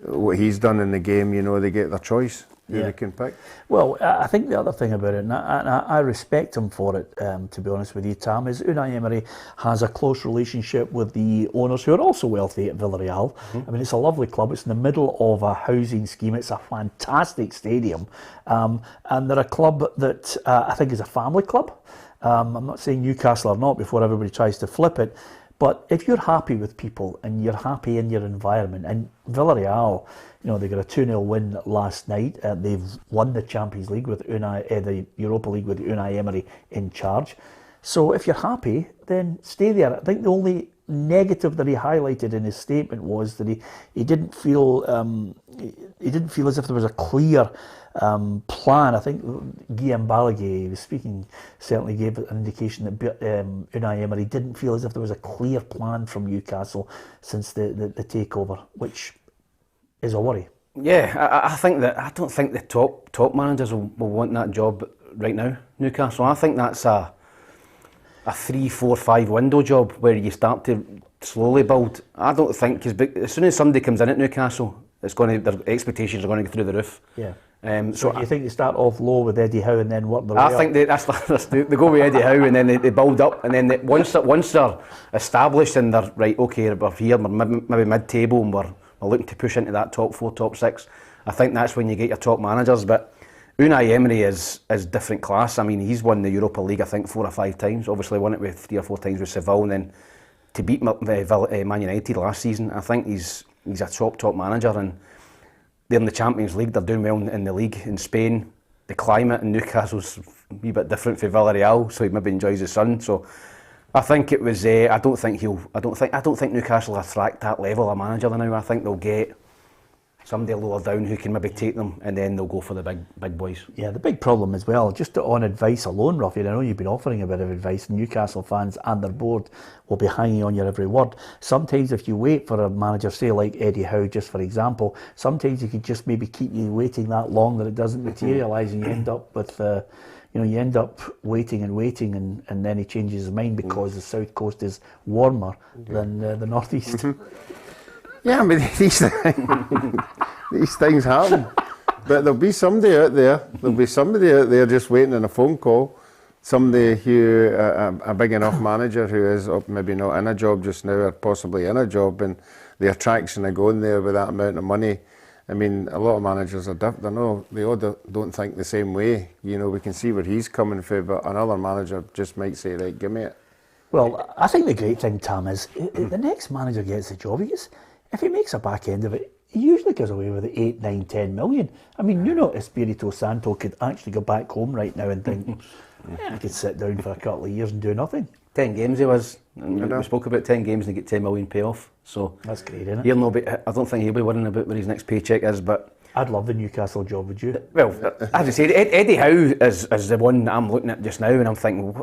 what he's done in the game, you know, they get their choice. Who they can pick. Well, I think the other thing about it, and I respect him for it, to be honest with you, Tam, is Unai Emery has a close relationship with the owners who are also wealthy at Villarreal. I mean, it's a lovely club. It's in the middle of a housing scheme. It's a fantastic stadium. And they're a club that I think is a family club. I'm not saying Newcastle or not before everybody tries to flip it. But if you're happy with people and you're happy in your environment, and Villarreal, you know, they got a 2-0 win last night. They've won the Champions League with the Europa League with Unai Emery in charge. So if you're happy, then stay there. I think the only negative that he highlighted in his statement was that he didn't feel as if there was a clear plan. I think Guillaume Balaguer, he was speaking, certainly gave an indication that Unai Emery didn't feel as if there was a clear plan from Newcastle since the takeover, which is a worry. Yeah, I don't think the top managers will want that job right now, Newcastle. I think that's a 3, 4, 5 window job where you start to slowly build. I don't think, because as soon as somebody comes in at Newcastle, their expectations are going to go through the roof. Yeah. So do you think they start off low with Eddie Howe and then work their way I think they go with Eddie Howe and then they build up, and then once they're established and they're right, okay, we're here, we're maybe mid-table and we're looking to push into that top 4, top 6. I think that's when you get your top managers. But Unai Emery is different class. I mean, he's won the Europa League, I think, 4 or 5 times. Obviously won it with 3 or 4 times with Seville, and then to beat Man United last season. I think he's a top manager, and they're in the Champions League. They're doing well in the league in Spain. The climate in Newcastle's a wee bit different for Villarreal, so he maybe enjoys the sun. So I think it was. I don't think Newcastle attract that level of manager now. I think they'll get somebody lower down who can maybe take them, and then they'll go for the big boys. Yeah, the big problem as well, just on advice alone, Ruffy, I know you've been offering a bit of advice, Newcastle fans and their board will be hanging on your every word. Sometimes if you wait for a manager, say like Eddie Howe, just for example, sometimes he could just maybe keep you waiting that long that it doesn't materialise, and you end up with... you end up waiting and then he changes his mind because the south coast is warmer than the northeast. Yeah, I mean, these things happen. But there'll be somebody out there just waiting on a phone call. Somebody who, a big enough manager who is maybe not in a job just now, or possibly in a job, and the attraction of going there with that amount of money. I mean, a lot of managers are different. They all don't think the same way. You know, we can see where he's coming from, but another manager just might say, right, give me it. Well, I think the great thing, Tam, is the next manager gets the job. If he makes a back end of it, he usually goes away with 8, 9, 10 million. I mean, Espirito Santo could actually go back home right now and think, I could sit down for a couple of years and do nothing. 10 games he was. We spoke about 10 games and he get 10 million payoff. So that's great, isn't it? I don't think he'll be worrying about where his next paycheck is, but... I'd love the Newcastle job, would you? Well, as I said, Eddie Howe is the one that I'm looking at just now, and I'm thinking,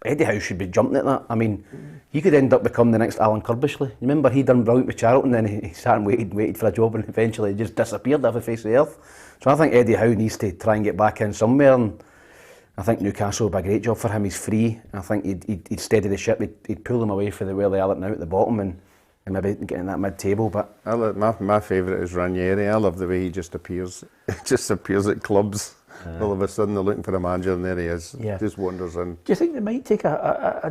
Eddie Howe should be jumping at that. I mean, he could end up becoming the next Alan Curbishley. Remember, he done brilliant with Charlton, and then he sat and waited for a job, and eventually just disappeared off the face of the earth. So I think Eddie Howe needs to try and get back in somewhere, and I think Newcastle would be a great job for him. He's free. I think he'd steady the ship. He'd pull them away from where they are now at the bottom, and maybe getting that mid-table. But my favourite is Ranieri. I love the way he just appears. Just appears at clubs. All of a sudden they're looking for a manager, and there he is. Yeah. Just wanders in. Do you think they might take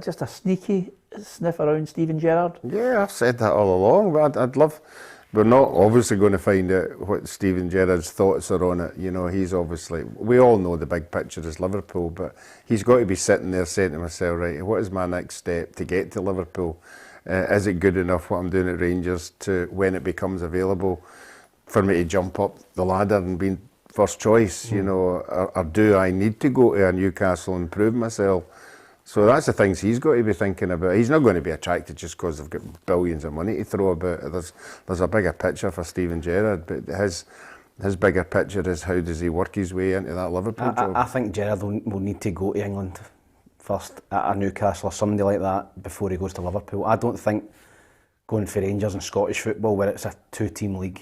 just a sneaky sniff around Steven Gerrard? Yeah, I've said that all along, but I'd love... We're not obviously going to find out what Steven Gerrard's thoughts are on it. You know, he's obviously... We all know the big picture is Liverpool, but he's got to be sitting there saying to himself, right, what is my next step to get to Liverpool? Is it good enough what I'm doing at Rangers to, when it becomes available, for me to jump up the ladder and be first choice, you know, or do I need to go to a Newcastle and prove myself? So that's the things he's got to be thinking about. He's not going to be attracted just because they've got billions of money to throw about. There's a bigger picture for Steven Gerrard, but his bigger picture is how does he work his way into that Liverpool job? I think Gerrard will need to go to England first, at a Newcastle or somebody like that, before he goes to Liverpool. I don't think going for Rangers in Scottish football, where it's a 2-team league,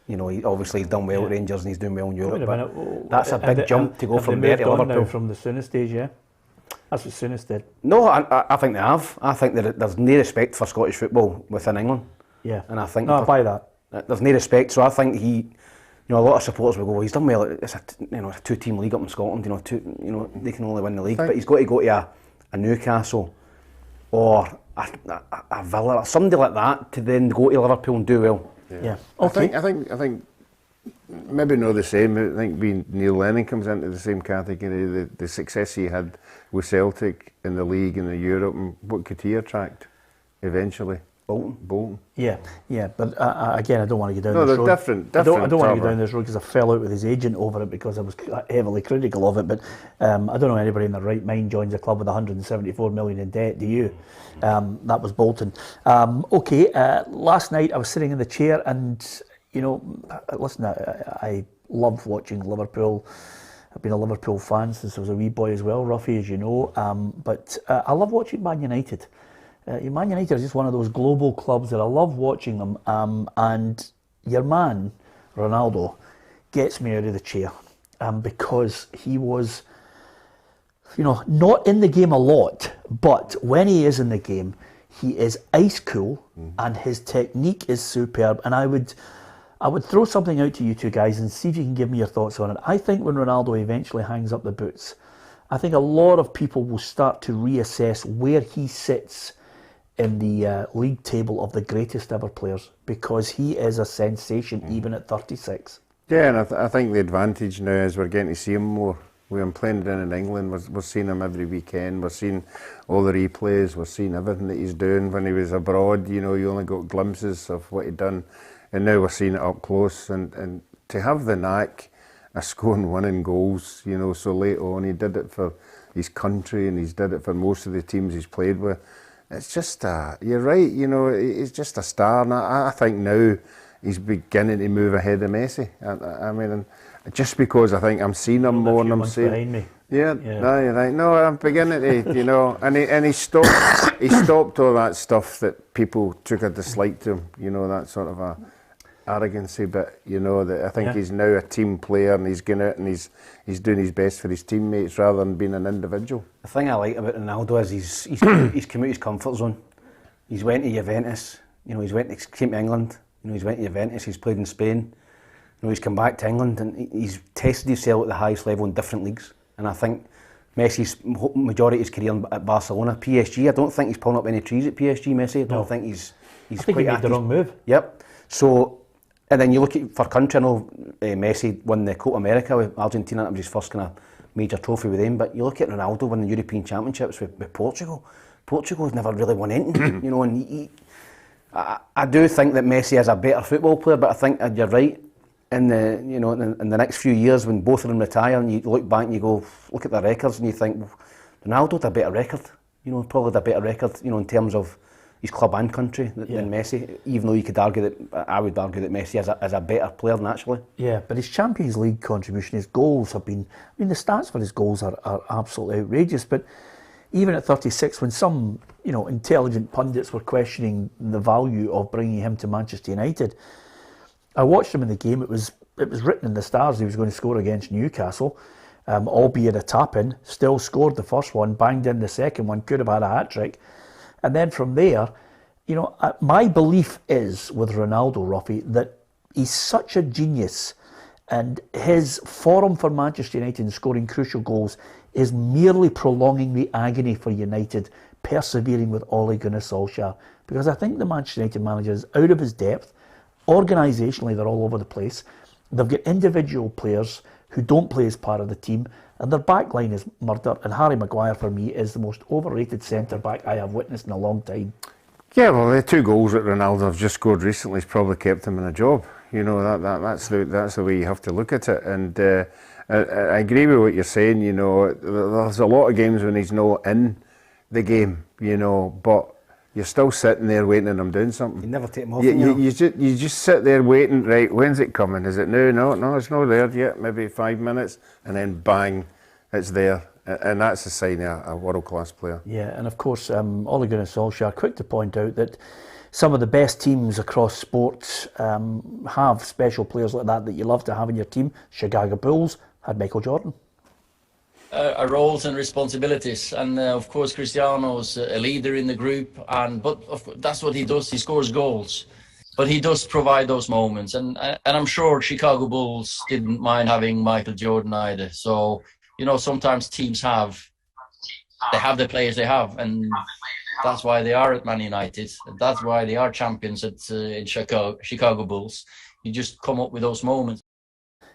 you know, he's done well at Rangers and he's doing well in Europe, but that's a big jump to go from there to Liverpool. From the Souness days, yeah? That's what Souness did. No, I think they have. I think that there's no respect for Scottish football within England. Yeah. And I think... No, I buy that. There's no respect, so I think a lot of supporters will go, well, he's done well, it's a 2-team league up in Scotland, they can only win the league, but he's got to go to a Newcastle or a Villa or somebody like that to then go to Liverpool and do well. Yeah. Okay. I think maybe not the same. I think Neil Lennon comes into the same category. The success he had with Celtic in the league and the Europe, and what could he attract eventually? Bolton. Yeah, but again, I don't want to go down this road. Different. I don't want to go down this road because I fell out with his agent over it because I was heavily critical of it. But I don't know anybody in their right mind joins a club with 174 million in debt. Do you? That was Bolton. Last night I was sitting in the chair and, listen, I love watching Liverpool. I've been a Liverpool fan since I was a wee boy as well, Ruffy, as you know. But I love watching Man United. Man United are just one of those global clubs that I love watching them, and your man, Ronaldo, gets me out of the chair because he was, not in the game a lot, but when he is in the game, He is ice cool, and his technique is superb. And I would throw something out to you two guys and see if you can give me your thoughts on it. I think when Ronaldo eventually hangs up the boots, I think a lot of people will start to reassess where he sits in the league table of the greatest ever players, because he is a sensation even at 36. Yeah, and I think the advantage now is we're getting to see him more. We're playing down in England, we're seeing him every weekend, we're seeing all the replays, we're seeing everything that he's doing. When he was abroad, you know, you only got glimpses of what he'd done, and now we're seeing it up close. And to have the knack of scoring winning goals, you know, so late on, he did it for his country and he's did it for most of the teams he's played with. It's just, you're right, you know, he's just a star, and I think now he's beginning to move ahead of Messi. I mean, just because I think I'm seeing him more than I'm seeing. Behind me. Yeah, no, you're right. No, I'm beginning to, you know, and he stopped all that stuff that people took a dislike to him, you know, that sort of a arrogancy, but you know, that I think he's now a team player, and he's going out and he's doing his best for his teammates rather than being an individual. The thing I like about Ronaldo is he's come out of his comfort zone. He's went to Juventus, you know, he's came to England, you know, he's went to Juventus, he's played in Spain, you know, he's come back to England and he's tested himself at the highest level in different leagues. And I think Messi's majority of his career at Barcelona, PSG, I don't think he's pulling up any trees at PSG, Messi. I don't think he's I think he made the wrong move. Yep. So, and then you look at, for country, I know Messi won the Copa America with Argentina, that was his first kind of major trophy with them, but you look at Ronaldo winning the European Championships with Portugal. Portugal's never really won anything, you know, and I do think that Messi is a better football player, but I think you're right. In the next few years, when both of them retire, and you look back and you go, look at their records, and you think, well, Ronaldo had a better record, you know, probably had a better record, you know, in terms of his club and country than Messi. Even though you could argue that, I would argue that Messi is a better player naturally. Yeah, but his Champions League contribution, his goals have been, I mean, the stats for his goals are absolutely outrageous. But even at 36, when some, you know, intelligent pundits were questioning the value of bringing him to Manchester United, I watched him in the game. It was written in the stars he was going to score against Newcastle, albeit a tap-in. Still scored the first one, banged in the second one, could have had a hat-trick. And then from there, you know, my belief is with Ronaldo, Ruffy, that he's such a genius, and his form for Manchester United in scoring crucial goals is merely prolonging the agony for United, persevering with Ole Gunnar Solskjaer. Because I think the Manchester United manager is out of his depth. Organisationally, they're all over the place. They've got individual players who don't play as part of the team, and their back line is murder. And Harry Maguire, for me, is the most overrated centre-back I have witnessed in a long time. Yeah, well, the 2 goals that Ronaldo have just scored recently has probably kept him in a job. You know, that's the way you have to look at it. And I agree with what you're saying. You know, there's a lot of games when he's not in the game, you know, but you're still sitting there waiting and I'm doing something. You never take him off. You just sit there waiting, right, when's it coming? Is it now? No, it's not there yet, maybe 5 minutes, and then bang, it's there. And that's a sign of a world-class player. Yeah, and of course, Ole Gunnar Solskjaer, quick to point out that some of the best teams across sports have special players like that you love to have in your team. Chicago Bulls had Michael Jordan. Roles and responsibilities, and of course Cristiano's a leader in the group, but that's what he does. He scores goals, but he does provide those moments, and I'm sure Chicago Bulls didn't mind having Michael Jordan either. So, you know, sometimes teams have the players they have, and that's why they are at Man United, and that's why they are champions at in Chicago Bulls. You just come up with those moments.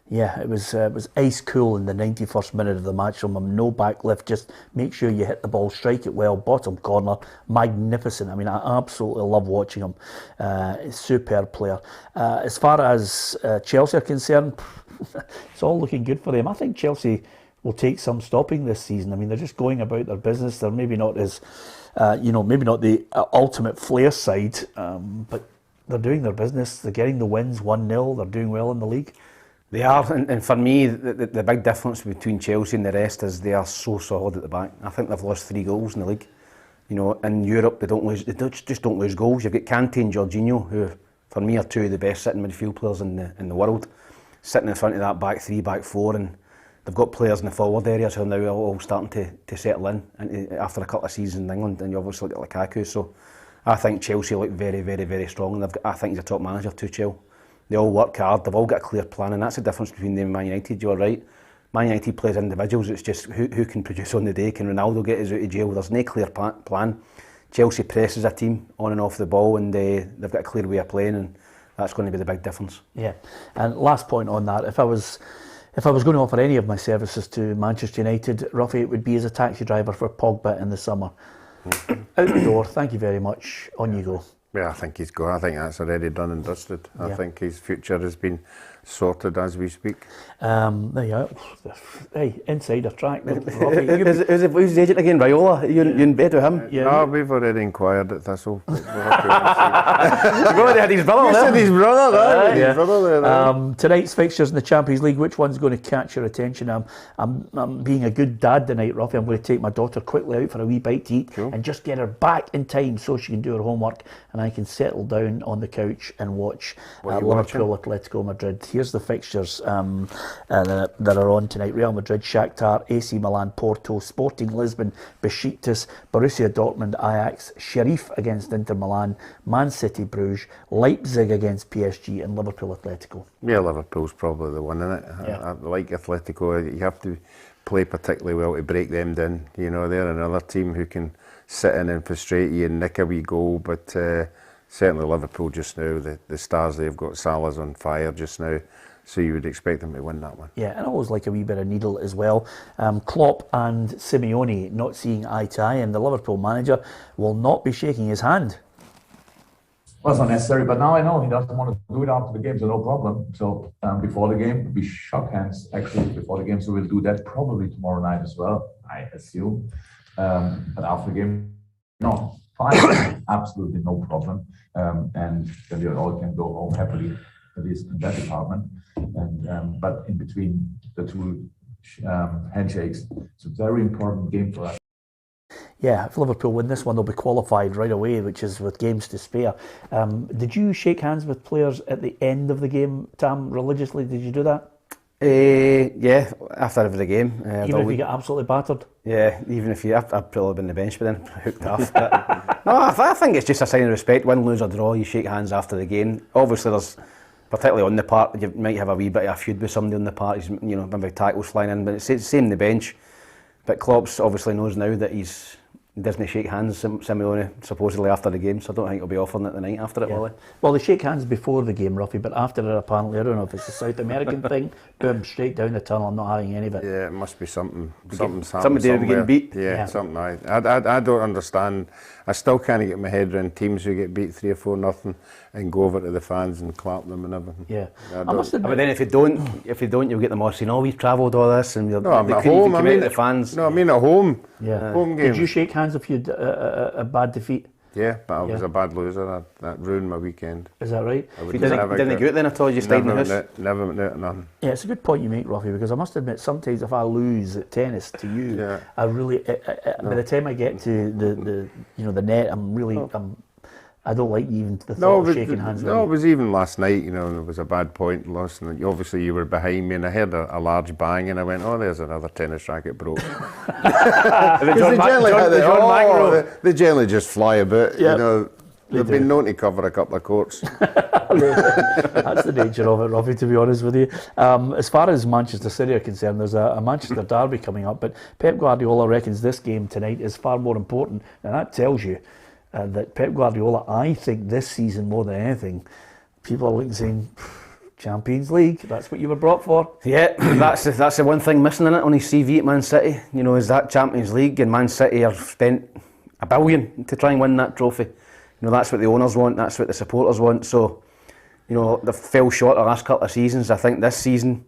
Yeah, it was ice cool in the 91st minute of the match from him. No backlift, just make sure you hit the ball, strike it well, bottom corner, magnificent. I mean, I absolutely love watching him. Superb player. As far as Chelsea are concerned, it's all looking good for them. I think Chelsea will take some stopping this season. I mean, they're just going about their business. They're maybe not as, maybe not the ultimate flair side, but they're doing their business. They're getting the wins 1-0. They're doing well in the league. They are, and for me, the big difference between Chelsea and the rest is they are so solid at the back. I think they've lost 3 goals in the league. You know, in Europe, they just don't lose goals. You've got Kante and Jorginho, who for me are 2 of the best sitting midfield players in the world, sitting in front of that back 3, back 4, and they've got players in the forward areas who are now all starting to settle in after a couple of seasons in England, and you obviously look at Lukaku. So I think Chelsea look very, very, very strong, and I think he's a top manager, Tuchel. They all work hard, they've all got a clear plan, and that's the difference between them and Man United. You're right. Man United plays individuals, it's just who can produce on the day. Can Ronaldo get us out of jail? There's no clear plan. Chelsea presses a team on and off the ball, and they've got a clear way of playing, and that's going to be the big difference. Yeah, and last point on that, if I was going to offer any of my services to Manchester United, Ruffy, it would be as a taxi driver for Pogba in the summer. Out the door, thank you very much, on you go. Yeah, I think he's gone. I think that's already done and dusted. I think his future has been sorted as we speak. There you are. Hey, insider track. Who's the agent again? Raiola? You in bed with him? Yeah. No, we've already inquired at Thistle. You've already had his brother there. His brother, his brother there. Tonight's fixtures in the Champions League, which one's going to catch your attention? I'm being a good dad tonight, Ruffy. I'm going to take my daughter quickly out for a wee bite to eat and just get her back in time so she can do her homework and I can settle down on the couch and watch Liverpool Atletico Madrid. Here's the fixtures that are on tonight. Real Madrid, Shakhtar, AC Milan, Porto, Sporting Lisbon, Besiktas, Borussia Dortmund, Ajax, Sheriff against Inter Milan, Man City, Bruges, Leipzig against PSG and Liverpool Atletico. Yeah, Liverpool's probably the one, isn't it? Yeah. I like Atletico. You have to play particularly well to break them down. You know, they're another team who can sit in and frustrate you and nick a wee goal, but certainly Liverpool just now, the stars they've got, Salah's on fire just now, so you would expect them to win that one. Yeah, and I always like a wee bit of needle as well. Klopp and Simeone not seeing eye to eye, and the Liverpool manager will not be shaking his hand. Well, it's not necessary, but now I know he doesn't want to do it after the game, so no problem. So before the game, we shook hands actually before the game, so we'll do that probably tomorrow night as well, I assume. But after the game, no, fine, absolutely no problem. And then we all can go home happily, at least in that department. And but in between the two handshakes, it's a very important game for us. Yeah, if Liverpool win this one, they'll be qualified right away, which is with games to spare. Did you shake hands with players at the end of the game, Tam, religiously? Did you do that? Yeah, after every game. Even if you get absolutely battered? Yeah, even if I've probably been on the bench, but then hooked off. But, no, I think it's just a sign of respect. Win, lose or draw, you shake hands after the game. Obviously, there's, particularly on the park, you might have a wee bit of a feud with somebody on the park, you know, maybe tackles flying in, but it's the same on the bench. But Klopp's obviously knows now that he doesn't shake hands, Simeone, supposedly after the game, so I don't think he'll be offering it the night after it, will he? Well, they shake hands before the game, Ruffy, but after it, apparently, I don't know if it's a South American thing, boom, straight down the tunnel, I'm not having any of it. Yeah, it must be something. Something's happened Somebody somewhere. getting beat. Yeah, something. I don't understand. I still can't get my head around teams who get beat 3 or 4-0 and go over to the fans and clap them and everything. Yeah. I must admit, but then if you don't, you'll get them all saying, "Oh, we've travelled all this," and no, I'm at home. I mean, the fans. No, I mean at home. Yeah. Home games. Did you shake hands if you had a bad defeat? Yeah, but I was a bad loser. That ruined my weekend. Is that right? Didn't go out then at all? You stayed in the house? Never went out or nothing. Yeah, it's a good point you make, Ruffy, because I must admit, sometimes if I lose at tennis to you, I really, by the time I get to the net, I don't like even the thought of shaking hands. No, it was even last night, you know, there was a bad point lost, and obviously you were behind me, and I heard a large bang, and I went, oh, there's another tennis racket broke. They generally just fly a bit, you know. They've been known to cover a couple of courts. That's the nature of it, Ruffy, to be honest with you. As far as Manchester City are concerned, there's a Manchester derby coming up, but Pep Guardiola reckons this game tonight is far more important, and that tells you that Pep Guardiola, I think this season more than anything, people are looking saying, Champions League, that's what you were brought for. Yeah, that's the one thing missing in it on his CV at Man City, you know, is that Champions League, and Man City have spent $1 billion to try and win that trophy. You know, that's what the owners want, that's what the supporters want, so, you know, they fell short the last couple of seasons. I think this season,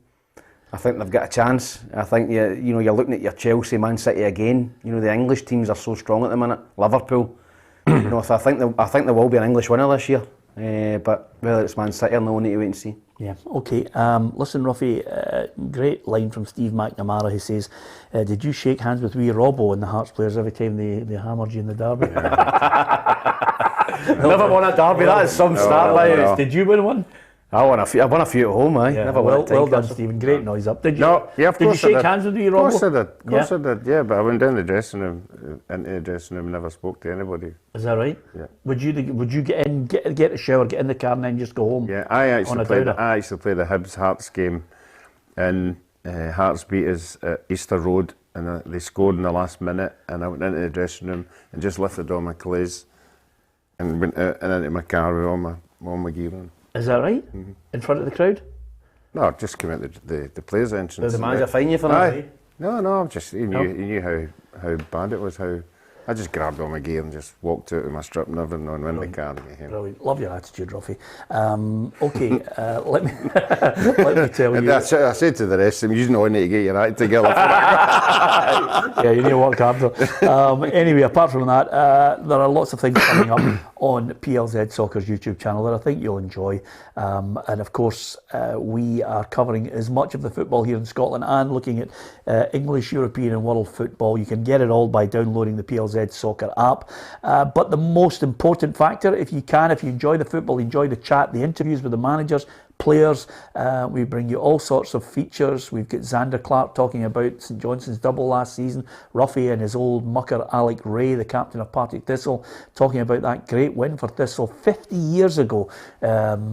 I think they've got a chance. I think you're looking at your Chelsea, Man City again. You know, the English teams are so strong at the minute. Liverpool, you know, so I think there will be an English winner this year. But whether it's Man City or no, we'll need to wait and see. Yeah, okay. Listen, Ruffy, great line from Steve McNamara, who says, did you shake hands with wee Robbo and the Hearts players every time they hammered you in the derby? Never won a derby, that is some start. Did you win one? I won a few at home, Yeah, never won at well done, Tynecastle. Stephen. Great noise up. Did you? No, yeah, of Did you course I shake did. hands with me, Of Rob? course I did. Of course Yeah. I did. Yeah, but I went down the dressing room, into the dressing room, and never spoke to anybody. Is that right? Yeah. Would you get in, get a shower, get in the car, and then just go home? Yeah, I On actually a played. downer. I actually played the Hibs Hearts game, and Hearts beat us at Easter Road, and they scored in the last minute, and I went into the dressing room and just lifted all my clothes, and went out and into my car with all my gear on. Is that right? Mm-hmm. In front of the crowd? No, just came out the players' entrance. Did the manager fine you for that? Aye. No, just he knew how bad it was. How I just grabbed all my gear and just walked out with my strip and everything on, in the car and get home. Brilliant. Love your attitude, Ruffy. Okay, let me let me tell And you. I said to the rest of them, you know, need to get your act together. Yeah, you need to work harder. Anyway, apart from that, there are lots of things coming up on PLZ Soccer's YouTube channel that I think you'll enjoy. And of course, we are covering as much of the football here in Scotland and looking at English, European and world football. You can get it all by downloading the PLZ Soccer app. But the most important factor, if you enjoy the football, enjoy the chat, the interviews with the managers, players, we bring you all sorts of features. We've got Xander Clark talking about St Johnstone's double last season, Ruffy and his old mucker Alec Ray, the captain of Partick Thistle, talking about that great win for Thistle 50 years ago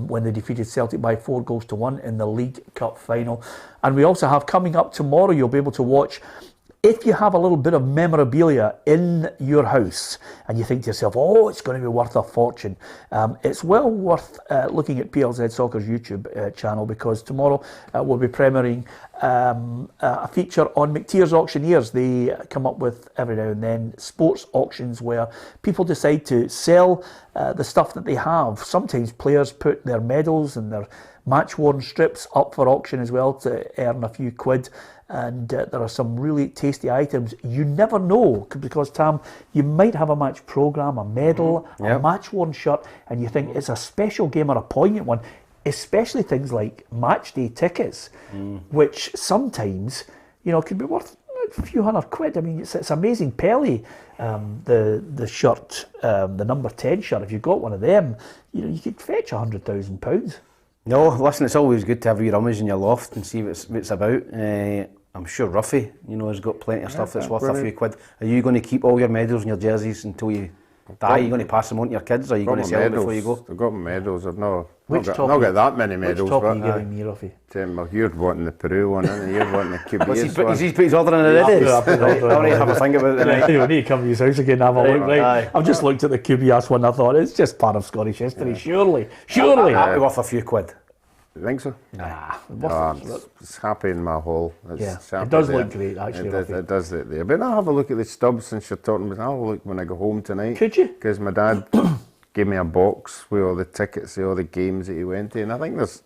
when they defeated Celtic by 4-1 in the League Cup final. And we also have coming up tomorrow, you'll be able to watch, if you have a little bit of memorabilia in your house and you think to yourself, oh, it's going to be worth a fortune, it's well worth looking at PLZ Soccer's YouTube channel, because tomorrow we'll be premiering a feature on McTeer's Auctioneers. They come up with, every now and then, sports auctions where people decide to sell the stuff that they have. Sometimes players put their medals and their match-worn strips up for auction as well to earn a few quid. And there are some really tasty items. You never know, because Tam, you might have a match programme, a medal, a match-worn shirt, and you think it's a special game or a poignant one, especially things like match day tickets, which sometimes, could be worth a few £100. I mean, it's amazing. Pelly, the shirt, the number 10 shirt, if you got one of them, you could fetch £100,000. No, listen, it's always good to have a wee rummage in your loft and see what it's about. I'm sure Ruffy, has got plenty of stuff that's worth a few quid. Are you going to keep all your medals and your jerseys until you die? Are you going to pass them on to your kids, or are you going to sell them before you go? I've got my medals. I've not Which got top that many medals. Which top are but you giving me, Ruffy? You're wanting the Peru one, and you're wanting the QBS one. Has he put his order in already? I want to have a think about it tonight. You need to come to his house again and have a look, right? I've just looked at the QBS one. I thought it's just part of Scottish history. Surely. That'd be worth a few quid. You think so? Nah, it's happy in my hole. It's it does look great, actually. It does look there. But I'll have a look at the stubs since you're talking about. I'll have a look when I go home tonight. Could you? Because my dad gave me a box with all the tickets to all the games that he went to, and I think there's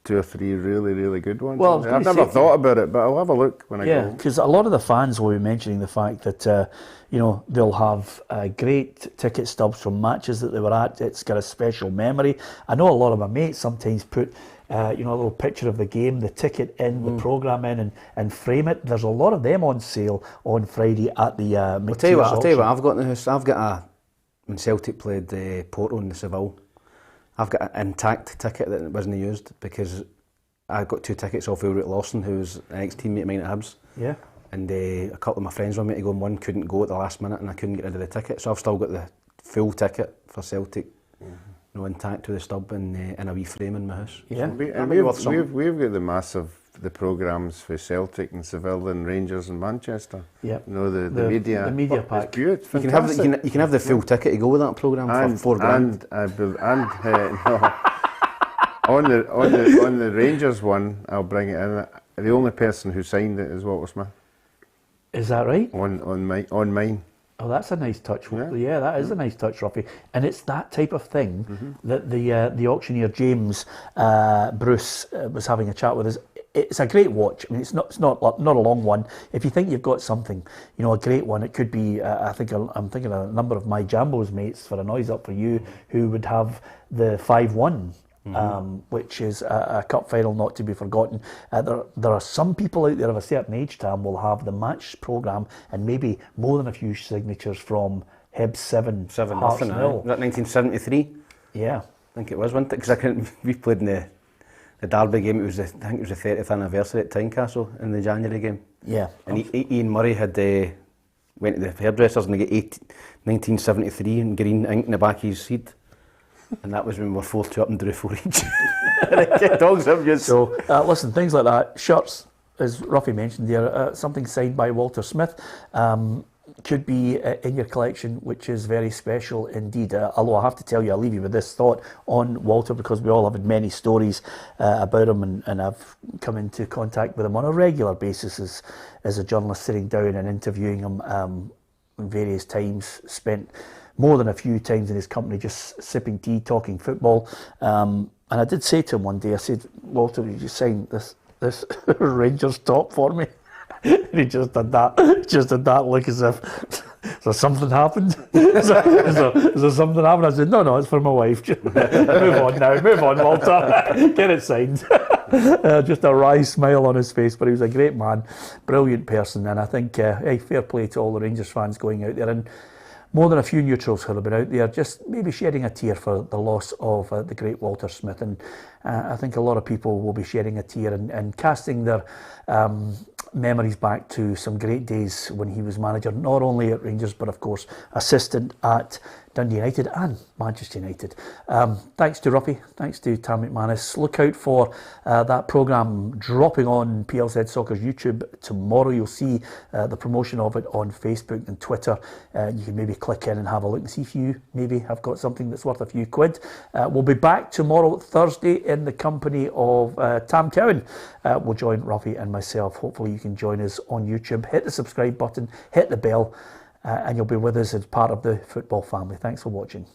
2 or 3 really, really good ones. Well, I've never thought about it, but I'll have a look when I go home. Yeah, because a lot of the fans will be mentioning the fact that they'll have great ticket stubs from matches that they were at. It's got a special memory. I know a lot of my mates sometimes put a little picture of the game, the ticket in, the programme in, and frame it. There's a lot of them on sale on Friday at the McTeer's I'll tell you what, auction. I've got in the house. I've got when Celtic played Porto in the Seville, I've got an intact ticket that wasn't used because I got 2 tickets off Ulrich Lawson, who was an ex-teammate of mine at Hibs. Yeah. And a couple of my friends wanted me to go, and one couldn't go at the last minute, and I couldn't get rid of the ticket. So I've still got the full ticket for Celtic, intact with the stub and a wee frame in my house. Yeah. We've got the programmes for Celtic and Seville and Rangers and Manchester. Yeah. The media pack. It's beautiful. You can have the full ticket to go with that programme for £4 on the Rangers one, I'll bring it in. The only person who signed it is Walter Smith. Is that right? On mine. Oh, that's a nice touch. Yeah, that is a nice touch, Ruffy. And it's that type of thing that the auctioneer James Bruce was having a chat with us. It's a great watch. I mean, it's not a long one. If you think you've got something, a great one, it could be. I'm thinking a number of my Jambos mates for a noise up for you who would have the 5-1. Which is a cup final not to be forgotten. There are some people out there of a certain age, Tam, will have the match programme and maybe more than a few signatures from Hibs 7 Hearts 0. Was that 1973? Yeah. I think it was, wasn't it? Because we played in the Derby game. I think it was the 30th anniversary at Newcastle in the January game. Yeah. And Ian Murray had went to the hairdressers and they got 1973 in green ink in the back of his head. And that was when we were 4-2 up and drew 4 each. So, listen, things like that, shirts, as Ruffy mentioned there, something signed by Walter Smith, could be in your collection, which is very special indeed. Although I have to tell you, I'll leave you with this thought on Walter, because we all have had many stories about him, and I've come into contact with him on a regular basis as a journalist, sitting down and interviewing him various times, spent more than a few times in his company just sipping tea, talking football. And I did say to him one day, I said, Walter, would you sign this Rangers top for me? And he just did that look as if, has something happened? Is there something happened? I said, no, it's for my wife. Move on, Walter. Get it signed. Just a wry smile on his face, but he was a great man, brilliant person, and I think, hey, fair play to all the Rangers fans going out there, and more than a few neutrals who have been out there, just maybe shedding a tear for the loss of the great Walter Smith. And I think a lot of people will be shedding a tear and casting their memories back to some great days when he was manager, not only at Rangers, but of course assistant at Dundee United and Manchester United. Thanks to Ruffy, thanks to Tam McManus. Look out for that programme dropping on PLZ Soccer's YouTube tomorrow. You'll see the promotion of it on Facebook and Twitter. You can maybe click in and have a look and see if you maybe have got something that's worth a few quid. We'll be back tomorrow, Thursday, in the company of Tam Cowan. We'll join Ruffy and myself. Hopefully you can join us on YouTube. Hit the subscribe button, hit the bell, and you'll be with us as part of the football family. Thanks for watching.